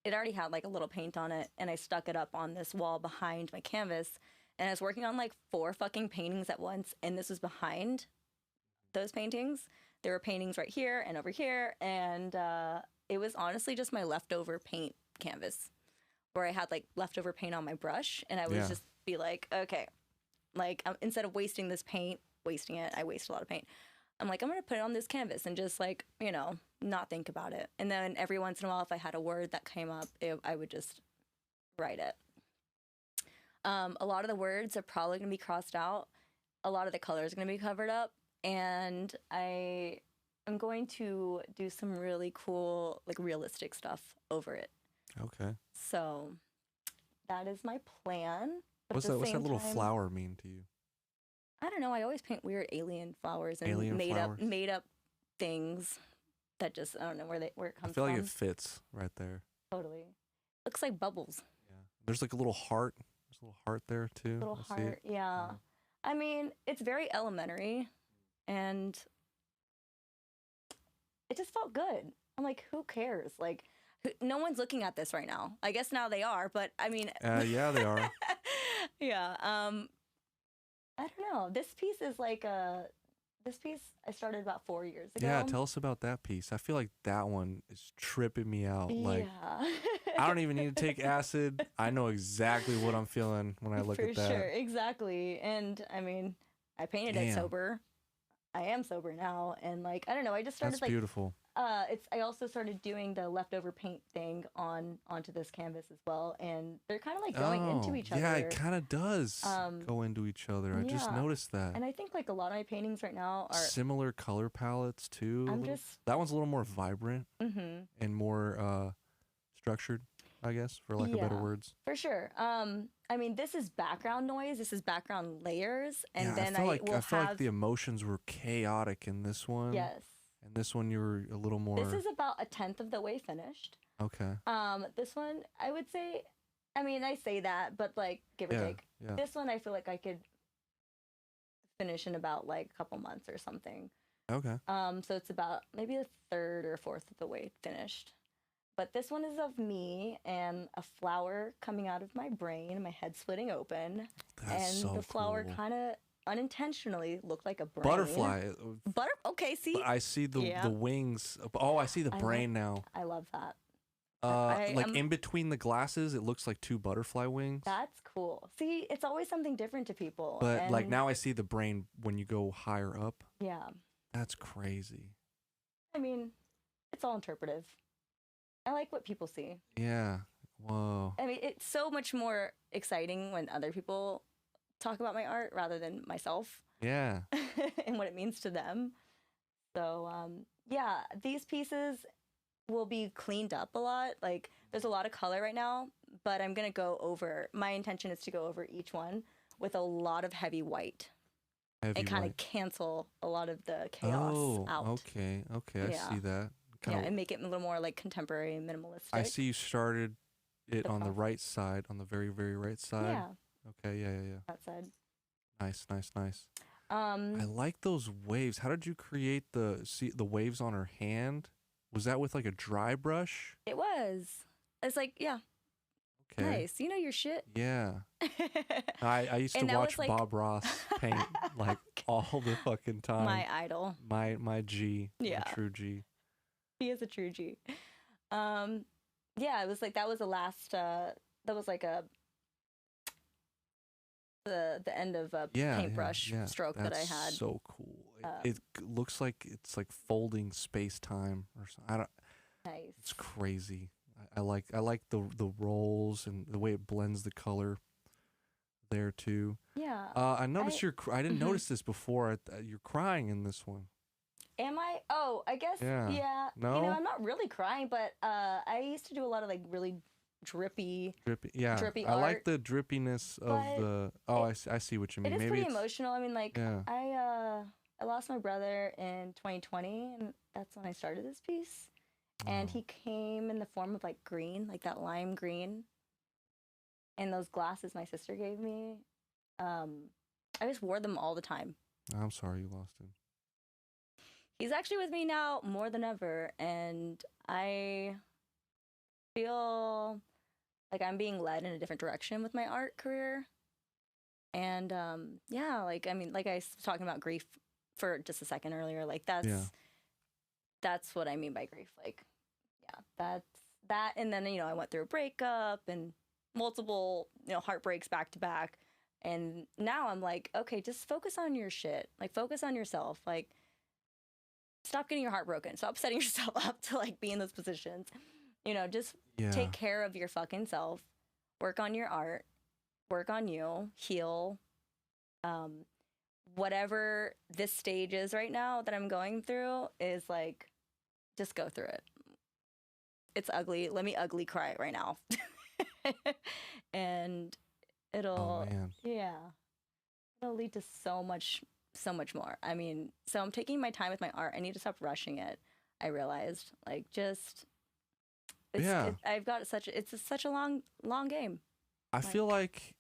it already had like a little paint on it, and I stuck it up on this wall behind my canvas, and I was working on like 4 fucking paintings at once, and this was behind those paintings. There were paintings right here and over here, and it was honestly just my leftover paint canvas where I had like leftover paint on my brush, and I would just be like, okay, like instead of wasting this paint, I waste a lot of paint. I'm like, I'm going to put it on this canvas and just like, not think about it. And then every once in a while, if I had a word that came up, I would just write it. A lot of the words are probably going to be crossed out. A lot of the colors are going to be covered up. And I am going to do some really cool, like realistic stuff over it. Okay. So that is my plan. But What's that little flower mean to you? I don't know. I always paint weird alien flowers and Alien flowers? made up things that just, I don't know where it comes from. I feel like it fits right there. Totally. Looks like bubbles. Yeah. There's like a little heart. There's a little heart there too. Little heart, yeah. I mean, it's very elementary, and it just felt good. I'm like, who cares? Like, no one's looking at this right now. I guess now they are, but I mean, yeah, they are. Yeah. I don't know. This piece is like this piece I started about 4 years ago. Yeah, tell us about that piece. I feel like that one is tripping me out. Like, yeah. I don't even need to take acid. I know exactly what I'm feeling when I look at that. For sure, exactly. And I mean, I painted it sober. I am sober now, and like, I don't know. I just started. That's beautiful. I also started doing the leftover paint thing onto this canvas as well, and they're kind of like going into each other. Yeah, it kind of does go into each other. I just noticed that. And I think like a lot of my paintings right now are similar color palettes too. That one's a little more vibrant and more structured, I guess, for lack of better words. For sure. I mean, this is background noise. This is background layers, and then I feel like the emotions were chaotic in this one. Yes. And this one you were a little more. This is about 1/10 of the way finished. Okay. This one I would say, I mean, I say that, but like give or take. Yeah. This one I feel like I could finish in about like a couple months or something. Okay. So it's about maybe a third or fourth of the way finished. But this one is of me and a flower coming out of my brain, my head splitting open. That's and so the flower cool. kind of unintentionally looked like a brain. Butterfly. Okay, see? I see the wings. Oh, I see the brain now. I love that. In between the glasses, it looks like two butterfly wings. That's cool. See, it's always something different to people. But like now I see the brain when you go higher up. Yeah. That's crazy. I mean, it's all interpretive. I like what people see. Yeah. Whoa. I mean, it's so much more exciting when other people talk about my art rather than myself. Yeah. And what it means to them. So, yeah, these pieces will be cleaned up a lot. Like, there's a lot of color right now, but I'm going to go over, my intention is to go over each one with a lot of heavy white. And kind of cancel a lot of the chaos out. Okay. I see that. And make it a little more like contemporary and minimalistic. I see you started it on the right side, on the very, very right side. Yeah. Okay, yeah. That side. Nice. I like those waves. How did you create the waves on her hand? Was that with like a dry brush? It was. It's like, yeah. Okay. Nice. You know your shit. Yeah. I used to watch Bob Ross paint like all the fucking time. My idol. My G. Yeah. My true G. He is a true G. Yeah, it was like that was the last that was like the end of a paintbrush stroke that I had. So cool. It looks like it's like folding space time or something. I don't. Nice. It's crazy. I like the rolls and the way it blends the color there too. Yeah. I noticed I didn't notice this before. You're crying in this one. Am I? Oh, I guess. Yeah. No. You know, I'm not really crying, but I used to do a lot of like really drippy I art. like the drippiness of the. I see what you mean. It is Maybe pretty emotional. I mean, like I lost my brother in 2020, and that's when I started this piece. And he came in the form of like green, like that lime green. And those glasses my sister gave me, I just wore them all the time. I'm sorry you lost him. He's actually with me now more than ever, and I feel like I'm being led in a different direction with my art career. And like, I mean, like I was talking about grief for just a second earlier, like that's what I mean by grief. Like, yeah, that's that. And then, you know, I went through a breakup and multiple, you know, heartbreaks back to back. And now I'm like, okay, just focus on your shit. Like, focus on yourself. Like, stop getting your heart broken. Stop setting yourself up to like be in those positions. You know, just take care of your fucking self. Work on your art. work on you, heal. Um, Whatever this stage is right now that I'm going through is like, just go through it. It's ugly. Let me ugly cry right now. And Oh it'll, man. yeah, it'll lead to so much more. I mean, so I'm taking my time with my art. I need to stop rushing it. I realized, like, just Yeah. I've got such a long game. I feel like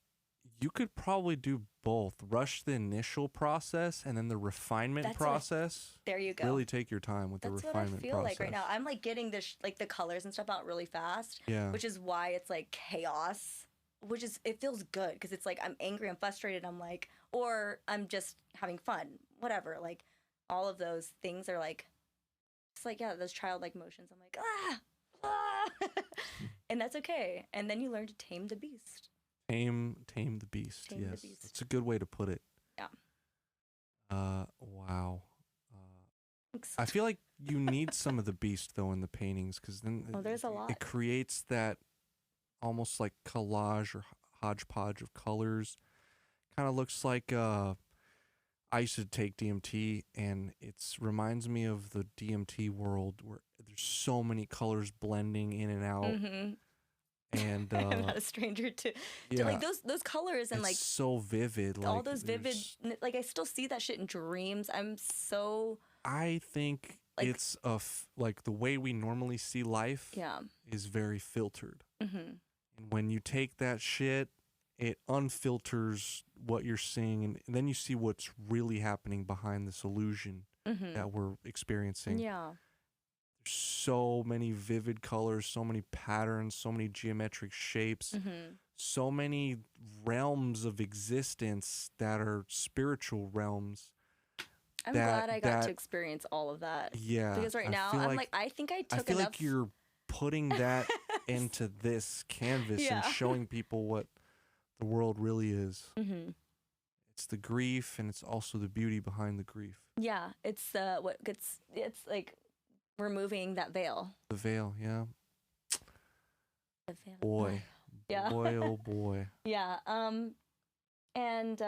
you could probably do both. Rush the initial process and then the refinement process. There you go. Really take your time with the refinement process. That's what I feel like right now. I'm like getting this like the colors and stuff out really fast. Yeah. Which is why it's like chaos. It feels good because it's like I'm angry, I'm frustrated, I'm like, or I'm just having fun, whatever. Like all of those things are like, it's like, yeah, those childlike motions. I'm like, and that's okay. And then you learn to tame the beast. Tame the beast. Tame yes, the beast. that's a good way to put it. Yeah. Wow. I feel like you need some of the beast though in the paintings because then there's a lot. It creates that almost like collage or hodgepodge of colors. Kind of looks like I used to take DMT and it reminds me of the DMT world where there's so many colors blending in and out. Mm-hmm. And I'm not a stranger to like those colors and it's like so vivid. All like, those vivid, like I still see that shit in dreams. I think like, it's like the way we normally see life. Yeah. Is very filtered. Mm-hmm. And when you take that shit, it unfilters what you're seeing, and then you see what's really happening behind this illusion that we're experiencing. Yeah. So many vivid colors, so many patterns, so many geometric shapes, so many realms of existence that are spiritual realms. I'm glad I got to experience all of that. Yeah. Because right now, I'm like, I think I took enough. I feel like you're putting that into this canvas and showing people what the world really is. Mm-hmm. It's the grief and it's also the beauty behind the grief. Yeah. It's it's like removing that veil. The veil, yeah. The veil. Boy. Yeah. Boy, oh boy. Yeah. And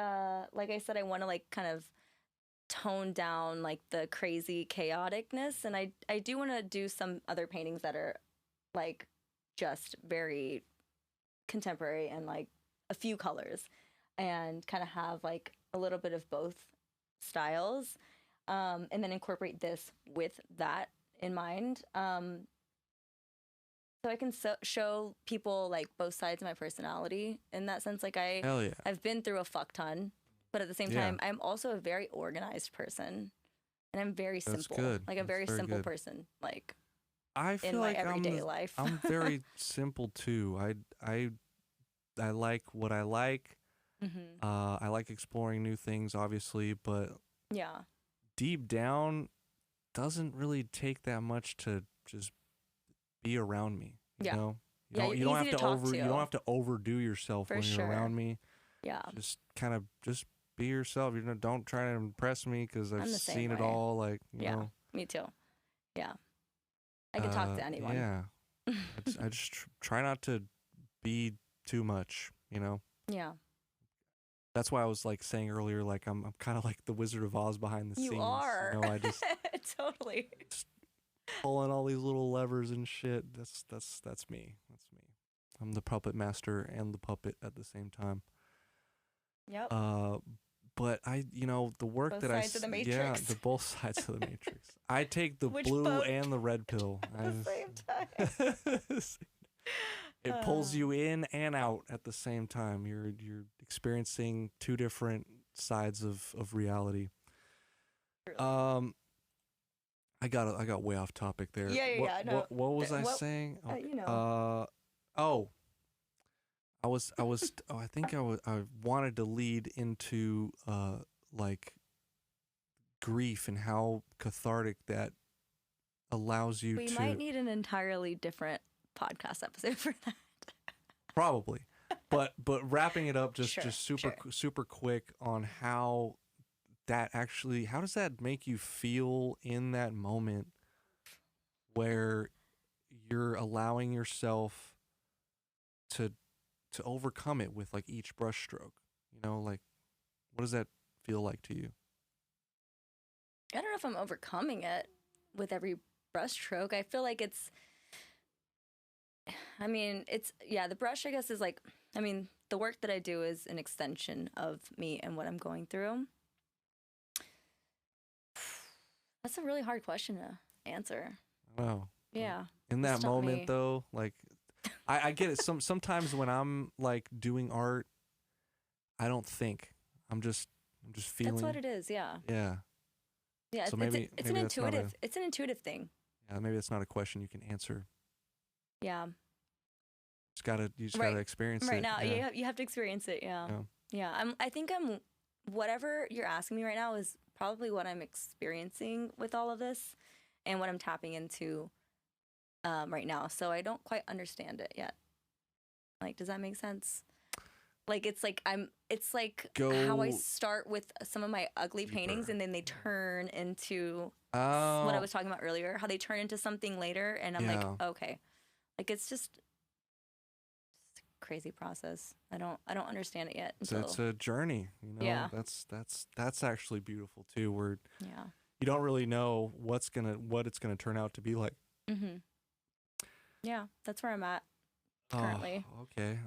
like I said, I want to like kind of tone down like the crazy chaoticness, and I do want to do some other paintings that are like just very contemporary and like a few colors, and kind of have like a little bit of both styles, and then incorporate this with that in mind, so I can show people like both sides of my personality in that sense. Like I've been through a fuck ton, but at the same time, I'm also a very organized person, and I'm very simple. That's good. Like a very simple person. Like I feel in like my everyday life. I'm very simple too. I like what I like. Mm-hmm. I like exploring new things, obviously, but deep down, doesn't really take that much to just be around me. You know? You don't have to overdo yourself when you're around me. Yeah. Just kind of be yourself. Don't try to impress me because I've seen it all. Like, you know. Me too. Yeah. I can talk to anyone. Yeah. I just try not to be too much, you know? Yeah. That's why I was like saying earlier, like I'm kind of like the Wizard of Oz behind the scenes. You are. You know, I just totally just pulling all these little levers and shit. That's me. That's me. I'm the puppet master and the puppet at the same time. Yep. But the work both that sides of the Matrix. the both sides of the Matrix. I take the blue and the red pill at the same time. It pulls you in and out at the same time. You're experiencing two different sides of reality. Really? I got way off topic there. Yeah. No. What was I saying? I wanted to lead into like grief and how cathartic that allows you to. We might need an entirely different podcast episode for that. Probably. But wrapping it up just super quick on how that actually, how does that make you feel in that moment where you're allowing yourself to to overcome it with like each brush stroke? You know, like what does that feel like to you? I don't know if I'm overcoming it with every brushstroke. I feel like the brush, I guess, is like, the work that I do is an extension of me and what I'm going through. That's a really hard question to answer. Wow. Yeah. In that moment, though, like, I get it. Sometimes when I'm like doing art, I don't think. I'm just feeling. That's what it is. Yeah. Yeah. Yeah. So maybe it's an that's not intuitive. It's an intuitive thing. Yeah. Maybe that's not a question you can answer. Yeah. You just gotta experience it. Right now, yeah. you have to experience it. Yeah. Yeah. Yeah. I think whatever you're asking me right now is probably what I'm experiencing with all of this, and what I'm tapping into right now. So I don't quite understand it yet. Like, does that make sense? Like, it's like how I start with some of my ugly paintings, and then they turn into what I was talking about earlier, how they turn into something later, and I'm like, okay. Like, it's just a crazy process. I don't understand it yet. It's a journey, you know. Yeah. That's actually beautiful too, where yeah. you don't really know what it's gonna turn out to be like. Mm-hmm. Yeah, that's where I'm at currently. Oh, okay.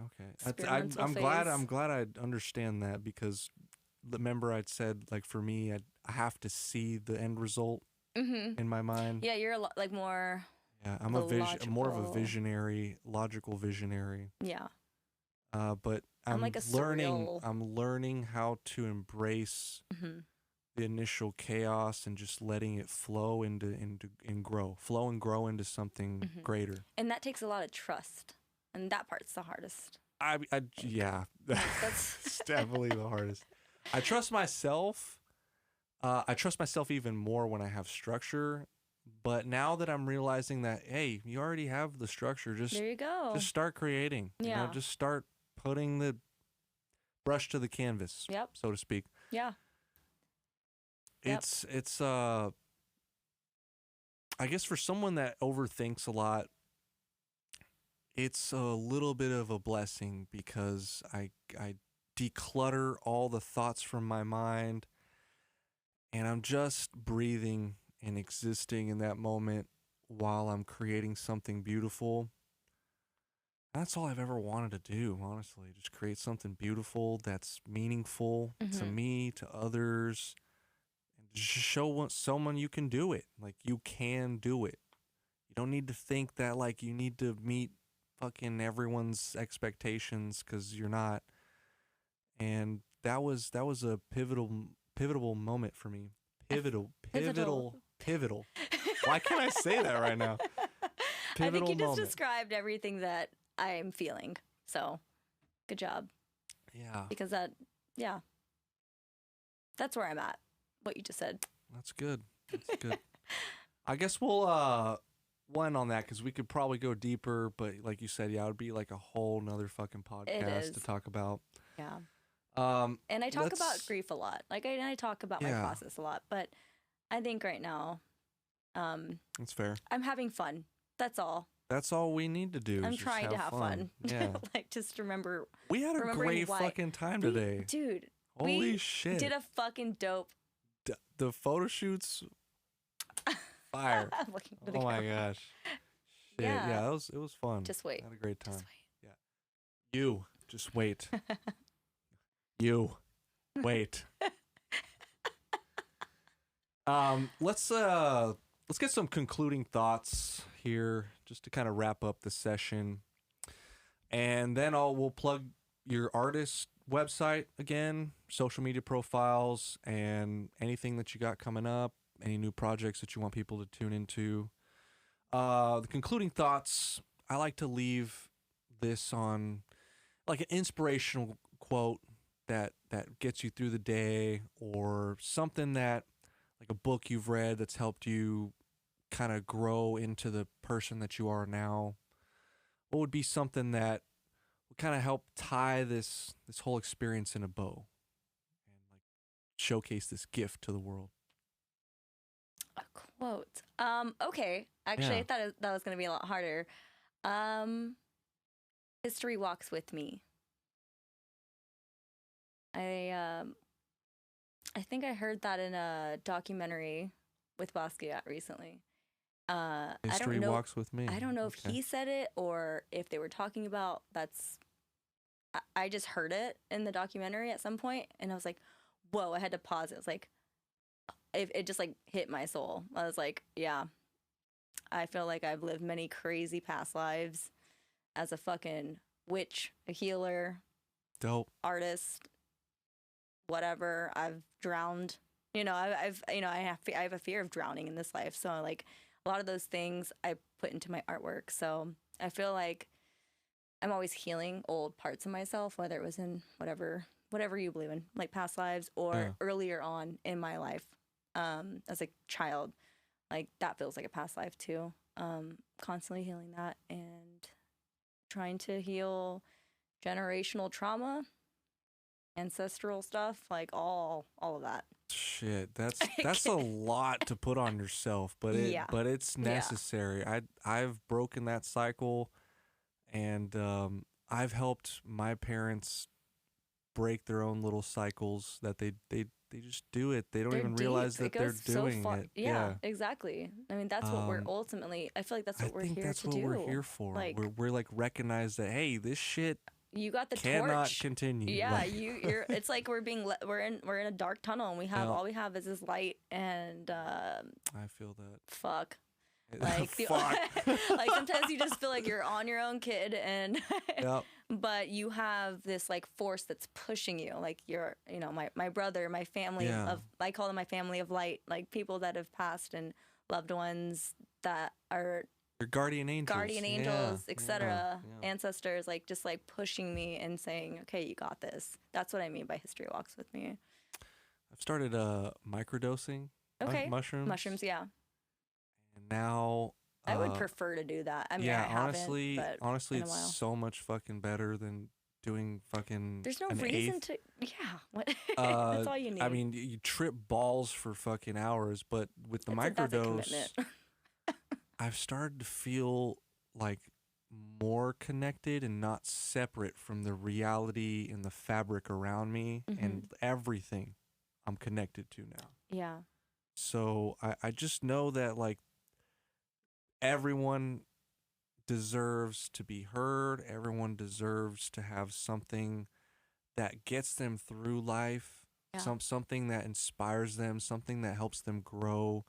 I'm glad I understand that, because remember I'd said, like, for me, I have to see the end result in my mind. Yeah, you're like more. Yeah, I'm more of a visionary, logical visionary. Yeah. But I'm like a learning. surreal... I'm learning how to embrace the initial chaos and just letting it flow and grow into something greater. And that takes a lot of trust, and that part's the hardest. Yeah, that's definitely the hardest. I trust myself. I trust myself even more when I have structure. But now that I'm realizing that, hey, you already have the structure, there you go. Just start creating. Yeah. You know, just start putting the brush to the canvas, so to speak. Yeah. It's I guess for someone that overthinks a lot, it's a little bit of a blessing, because I declutter all the thoughts from my mind, and I'm just breathing and existing in that moment while I'm creating something beautiful. That's all I've ever wanted to do, honestly. Just create something beautiful that's meaningful to me, to others, and just show someone you can do it. Like, you can do it. You don't need to think that, like, you need to meet fucking everyone's expectations, because you're not. And that was a pivotal moment for me. Pivotal. Why can't I say that right now? I think you just described everything that I'm feeling. So, good job. Yeah. Because that's where I'm at. What you just said. That's good. I guess we'll one on that, because we could probably go deeper, but like you said, it would be like a whole nother fucking podcast to talk about. Yeah. And I talk about grief a lot. Like, I talk about my process a lot, but I think right now, that's fair. I'm having fun. That's all. That's all we need to do. I'm trying to have fun. Yeah. Like, just remember. We had a great fucking time today. Dude. Holy shit. Did a fucking dope. The photo shoots. Fire. Oh my gosh. Shit. Yeah, it was fun. Just wait. I had a great time. Just wait. Yeah. You just wait. You wait. Let's get some concluding thoughts here, just to kind of wrap up the session, and then we'll plug your artist website again, social media profiles, and anything that you got coming up, any new projects that you want people to tune into. The concluding thoughts, I like to leave this on like an inspirational quote that gets you through the day, or something that, like a book you've read that's helped you kind of grow into the person that you are now. What would be something that would kind of help tie this whole experience in a bow, and like showcase this gift to the world? A quote. Okay. Actually, I thought that was going to be a lot harder. History walks with me. I think I heard that in a documentary with Basquiat recently. I History don't know. walks with me. I don't know if Okay. he said it or if they were talking about that's. I just heard it in the documentary at some point, and I was like, "Whoa!" I had to pause. It was like, it just like hit my soul. I was like, "Yeah, I feel like I've lived many crazy past lives as a fucking witch, a healer, Dope. artist, whatever. I've drowned. I've I have a fear of drowning in this life. So like a lot of those things I put into my artwork. So I feel like I'm always healing old parts of myself, whether it was in whatever you believe in, like past lives or earlier on in my life, as a child. Like that feels like a past life too. Constantly healing that and trying to heal generational trauma, ancestral stuff, like all of that. Shit, that's a lot to put on yourself, but it's necessary. I've broken that cycle, and I've helped my parents break their own little cycles that they just do it. They don't even realize that they're doing it. Yeah, exactly. I mean, that's what we're ultimately. I feel like that's what we're here to do. That's what we're here for. Like, we're like recognize that hey, this shit you got the cannot torch. Continue. Yeah, like, you're. It's like we're in a dark tunnel, and we have all we have is this light, and I feel that. Fuck. Like like sometimes you just feel like you're on your own, kid, and but you have this like force that's pushing you. Like you're, my brother, my family of, I call them my family of light, like people that have passed and loved ones that are your guardian angels, etc. Ancestors, like just like pushing me and saying, okay, you got this. That's what I mean by history walks with me. I've started microdosing mushrooms, yeah. And now I would prefer to do that. I mean, honestly, it's so much fucking better than doing fucking. There's no reason to. Yeah, what? That's all you need. I mean, you trip balls for fucking hours, but with the microdose, I've started to feel like more connected and not separate from the reality and the fabric around me and everything I'm connected to now. Yeah. So I just know that like everyone deserves to be heard. Everyone deserves to have something that gets them through life, something that inspires them, something that helps them grow,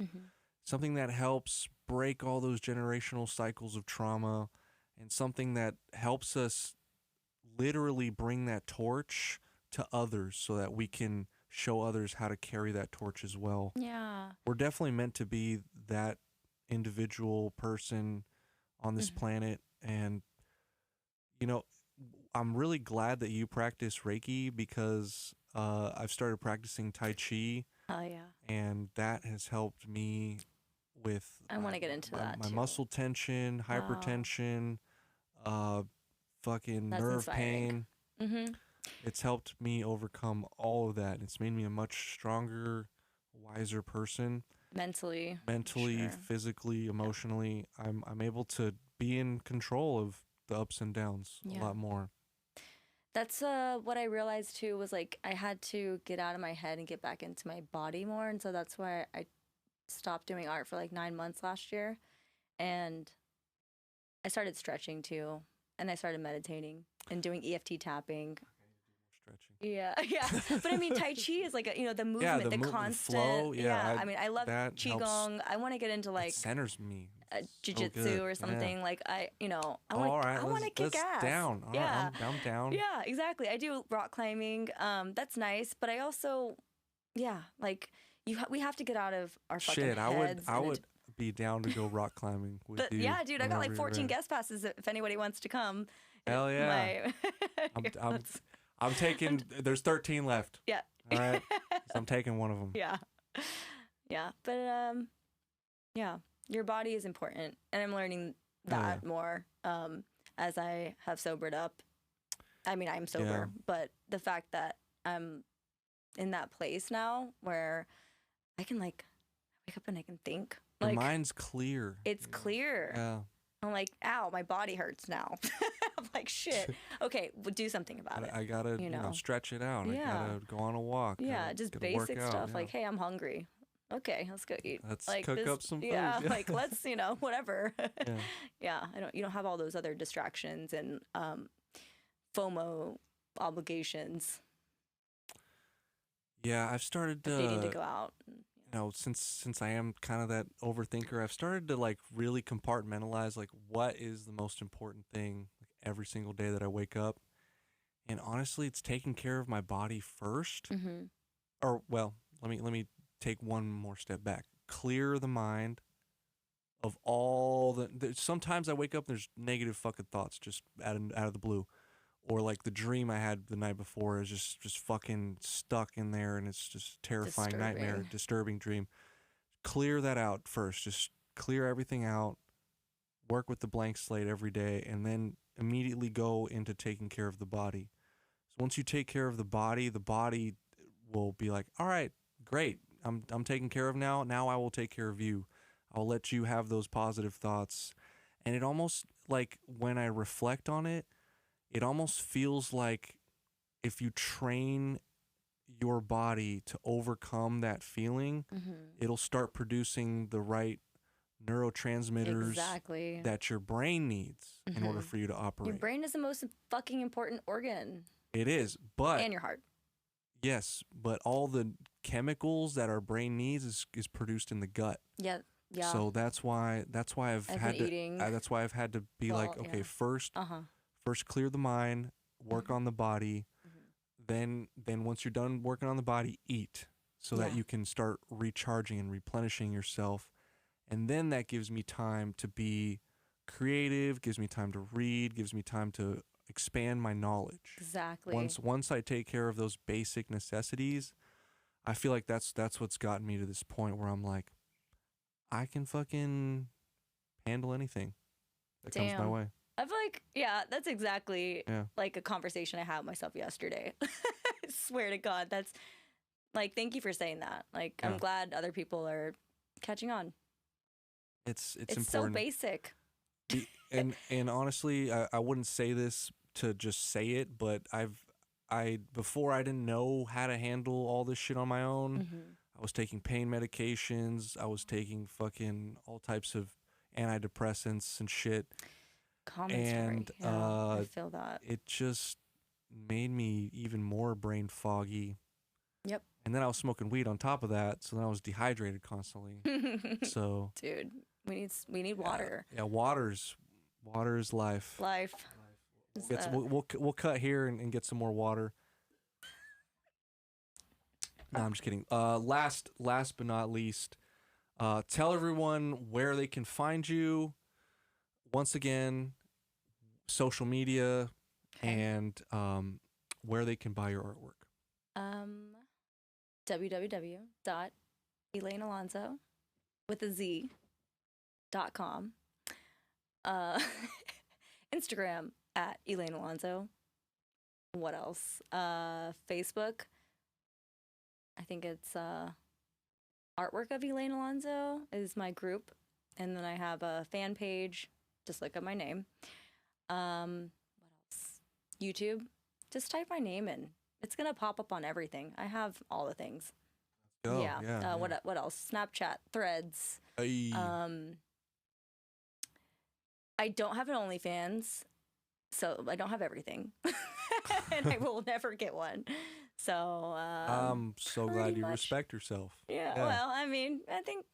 something that helps break all those generational cycles of trauma, and something that helps us literally bring that torch to others so that we can show others how to carry that torch as well. Yeah. We're definitely meant to be that individual person on this planet. And, I'm really glad that you practice Reiki because I've started practicing Tai Chi. Oh, yeah. And that has helped me with I want to get into that my too. muscle tension, hypertension, fucking That's nerve inspiring. pain. It's helped me overcome all of that. It's made me a much stronger, wiser person. Mentally, physically, emotionally. I'm able to be in control of the ups and downs a lot more. That's what I realized too, was like I had to get out of my head and get back into my body more, and so that's why I stopped doing art for like 9 months last year, and I started stretching too, and I started meditating and doing EFT tapping. Yeah. But I mean, Tai Chi is like the movement, the constant flow. I mean, I love Qigong. I want to get into like it centers me. Jiu-jitsu or something. Like I want to kick ass. Down. Yeah, I'm down. Yeah, exactly. I do rock climbing. That's nice, but I also, like we have to get out of our fucking heads. I would be down to go rock climbing with you. Yeah, dude, I got like 14 guest passes if anybody wants to come. Hell yeah. I'm taking. There's 13 left. Yeah. All right. So I'm taking one of them. Yeah. Yeah, but your body is important, and I'm learning that more as I have sobered up. I mean, I'm sober, but the fact that I'm in that place now where I can like wake up and I can think. Your mind's clear. It's clear. Yeah. I'm like, ow, my body hurts now. I'm like, shit. Okay, well, do something about it. I gotta, you know, stretch it out. Yeah. I gotta go on a walk. Yeah, just basic stuff like, hey, I'm hungry. Okay, let's go eat. Let's like cook up some food. Yeah, like let's, whatever. Yeah. Yeah, you don't have all those other distractions and FOMO obligations. Yeah, I've started to needing to go out. You know, since I am kind of that overthinker, I've started to like really compartmentalize like what is the most important thing like every single day that I wake up. And honestly, it's taking care of my body first. Or well, let me take one more step back. Clear the mind of all sometimes I wake up and there's negative fucking thoughts just out of the blue. Or like the dream I had the night before is just fucking stuck in there, and it's just a terrifying nightmare, disturbing dream. Clear that out first. Just clear everything out. Work with the blank slate every day, and then immediately go into taking care of the body. So once you take care of the body will be like, all right, great. I'm taken care of now. Now I will take care of you. I'll let you have those positive thoughts. And it almost like when I reflect on it, it almost feels like if you train your body to overcome that feeling, it'll start producing the right neurotransmitters that your brain needs in order for you to operate. Your brain is the most fucking important organ. It is, but... And your heart. Yes, but all the chemicals that our brain needs is produced in the gut. Yeah. Yeah. So that's why I've had to be like, okay, first clear the mind, work on the body. Then once you're done working on the body, eat so that you can start recharging and replenishing yourself. And then that gives me time to be creative, gives me time to read, gives me time to expand my knowledge. Exactly. Once I take care of those basic necessities, I feel like that's what's gotten me to this point where I'm like, I can fucking handle anything that comes my way. I feel like, that's exactly like a conversation I had with myself yesterday. I swear to God, that's like, thank you for saying that. Like, I'm glad other people are catching on. It's important. So basic. And honestly, I wouldn't say this to just say it, but before I didn't know how to handle all this shit on my own. I was taking pain medications. I was taking fucking all types of antidepressants and shit. And I feel that. It just made me even more brain foggy. Yep. And then I was smoking weed on top of that, so then I was dehydrated constantly. So, dude, we need water. Yeah, water is life. Life. We'll cut here and get some more water. No, I'm just kidding. Last but not least, tell everyone where they can find you. Once again, social media and where they can buy your artwork. www.elainealonso with a Z.com. Instagram at Elaine Alonso. What else? Facebook. I think it's Artwork of Elaine Alonso is my group. And then I have a fan page. Just look up my name. What else? YouTube. Just type my name in. It's going to pop up on everything. I have all the things. Oh, yeah. What else? Snapchat, Threads. Hey. I don't have an OnlyFans, so I don't have everything. And I will never get one. So I'm so glad you respect yourself. Yeah, well, I mean, I think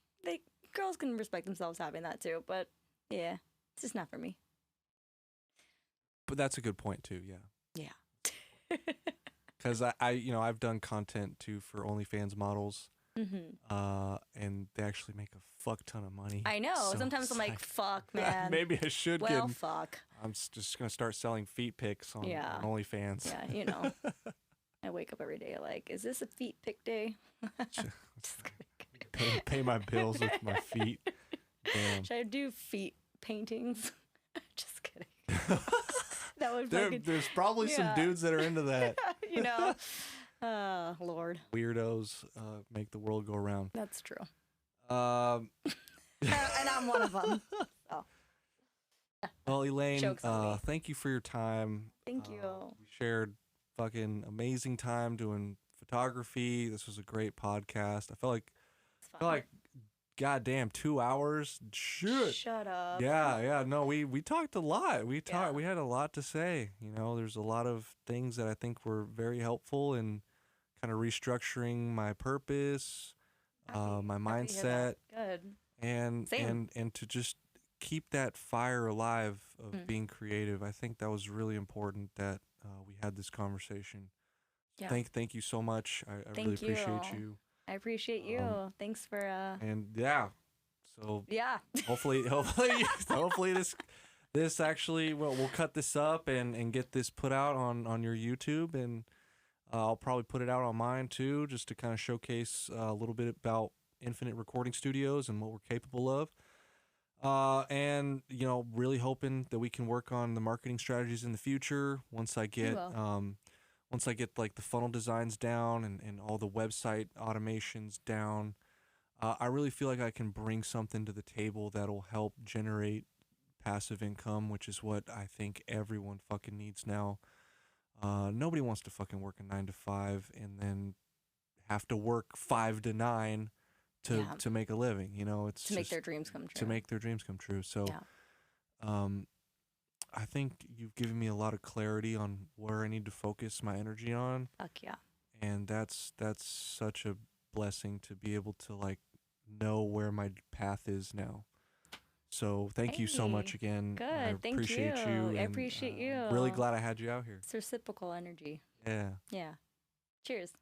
girls can respect themselves having that too, but yeah, it's just not for me. But that's a good point too, yeah. Because I've done content too for OnlyFans models, and they actually make a fuck ton of money. I know. So sometimes I'm like, fuck, man. Maybe I should. Well, fuck. I'm just gonna start selling feet pics on OnlyFans. Yeah, I wake up every day like, is this a feet pic day? Just kidding. Pay my bills with my feet. Damn. Should I do feet paintings? Just kidding. That would there's probably some dudes that are into that. Lord. Weirdos make the world go around. That's true. And I'm one of them. So. Well, Elaine, Jokes on me. thank you for your time. Thank you. We shared fucking amazing time doing photography. This was a great podcast. It's I feel fun. like goddamn 2 hours. Shit. Shut up. Yeah. No, we talked a lot. Yeah. We had a lot to say. You know, there's a lot of things that I think were very helpful in kind of restructuring my purpose, my Happy to hear that. mindset, Good. and Same. and to just keep that fire alive of Mm. being creative. I think that was really important that we had this conversation. Yeah. Thank you so much. I really Thank you. appreciate you. I appreciate you. Thanks for And yeah, so yeah. hopefully this actually we'll cut this up and get this put out on your YouTube, and I'll probably put it out on mine too, just to kind of showcase a little bit about Infinite Recording Studios and what we're capable of. And you know, really hoping that we can work on the marketing strategies in the future once I get will. like the funnel designs down and all the website automations down. I really feel like I can bring something to the table that'll help generate passive income, which is what I think everyone fucking needs now. Nobody wants to fucking work a 9 to 5 and then have to work 5 to 9 to make a living. You know, it's To make their dreams come true. to make their dreams come true. So, Yeah. I think you've given me a lot of clarity on where I need to focus my energy on, Fuck yeah. and that's such a blessing to be able to like know where my path is now. So thank you so much Hey, again. I Good. Thank appreciate you. you. I And, appreciate you. really glad I had you out here. It's reciprocal energy. Yeah. Yeah. Cheers.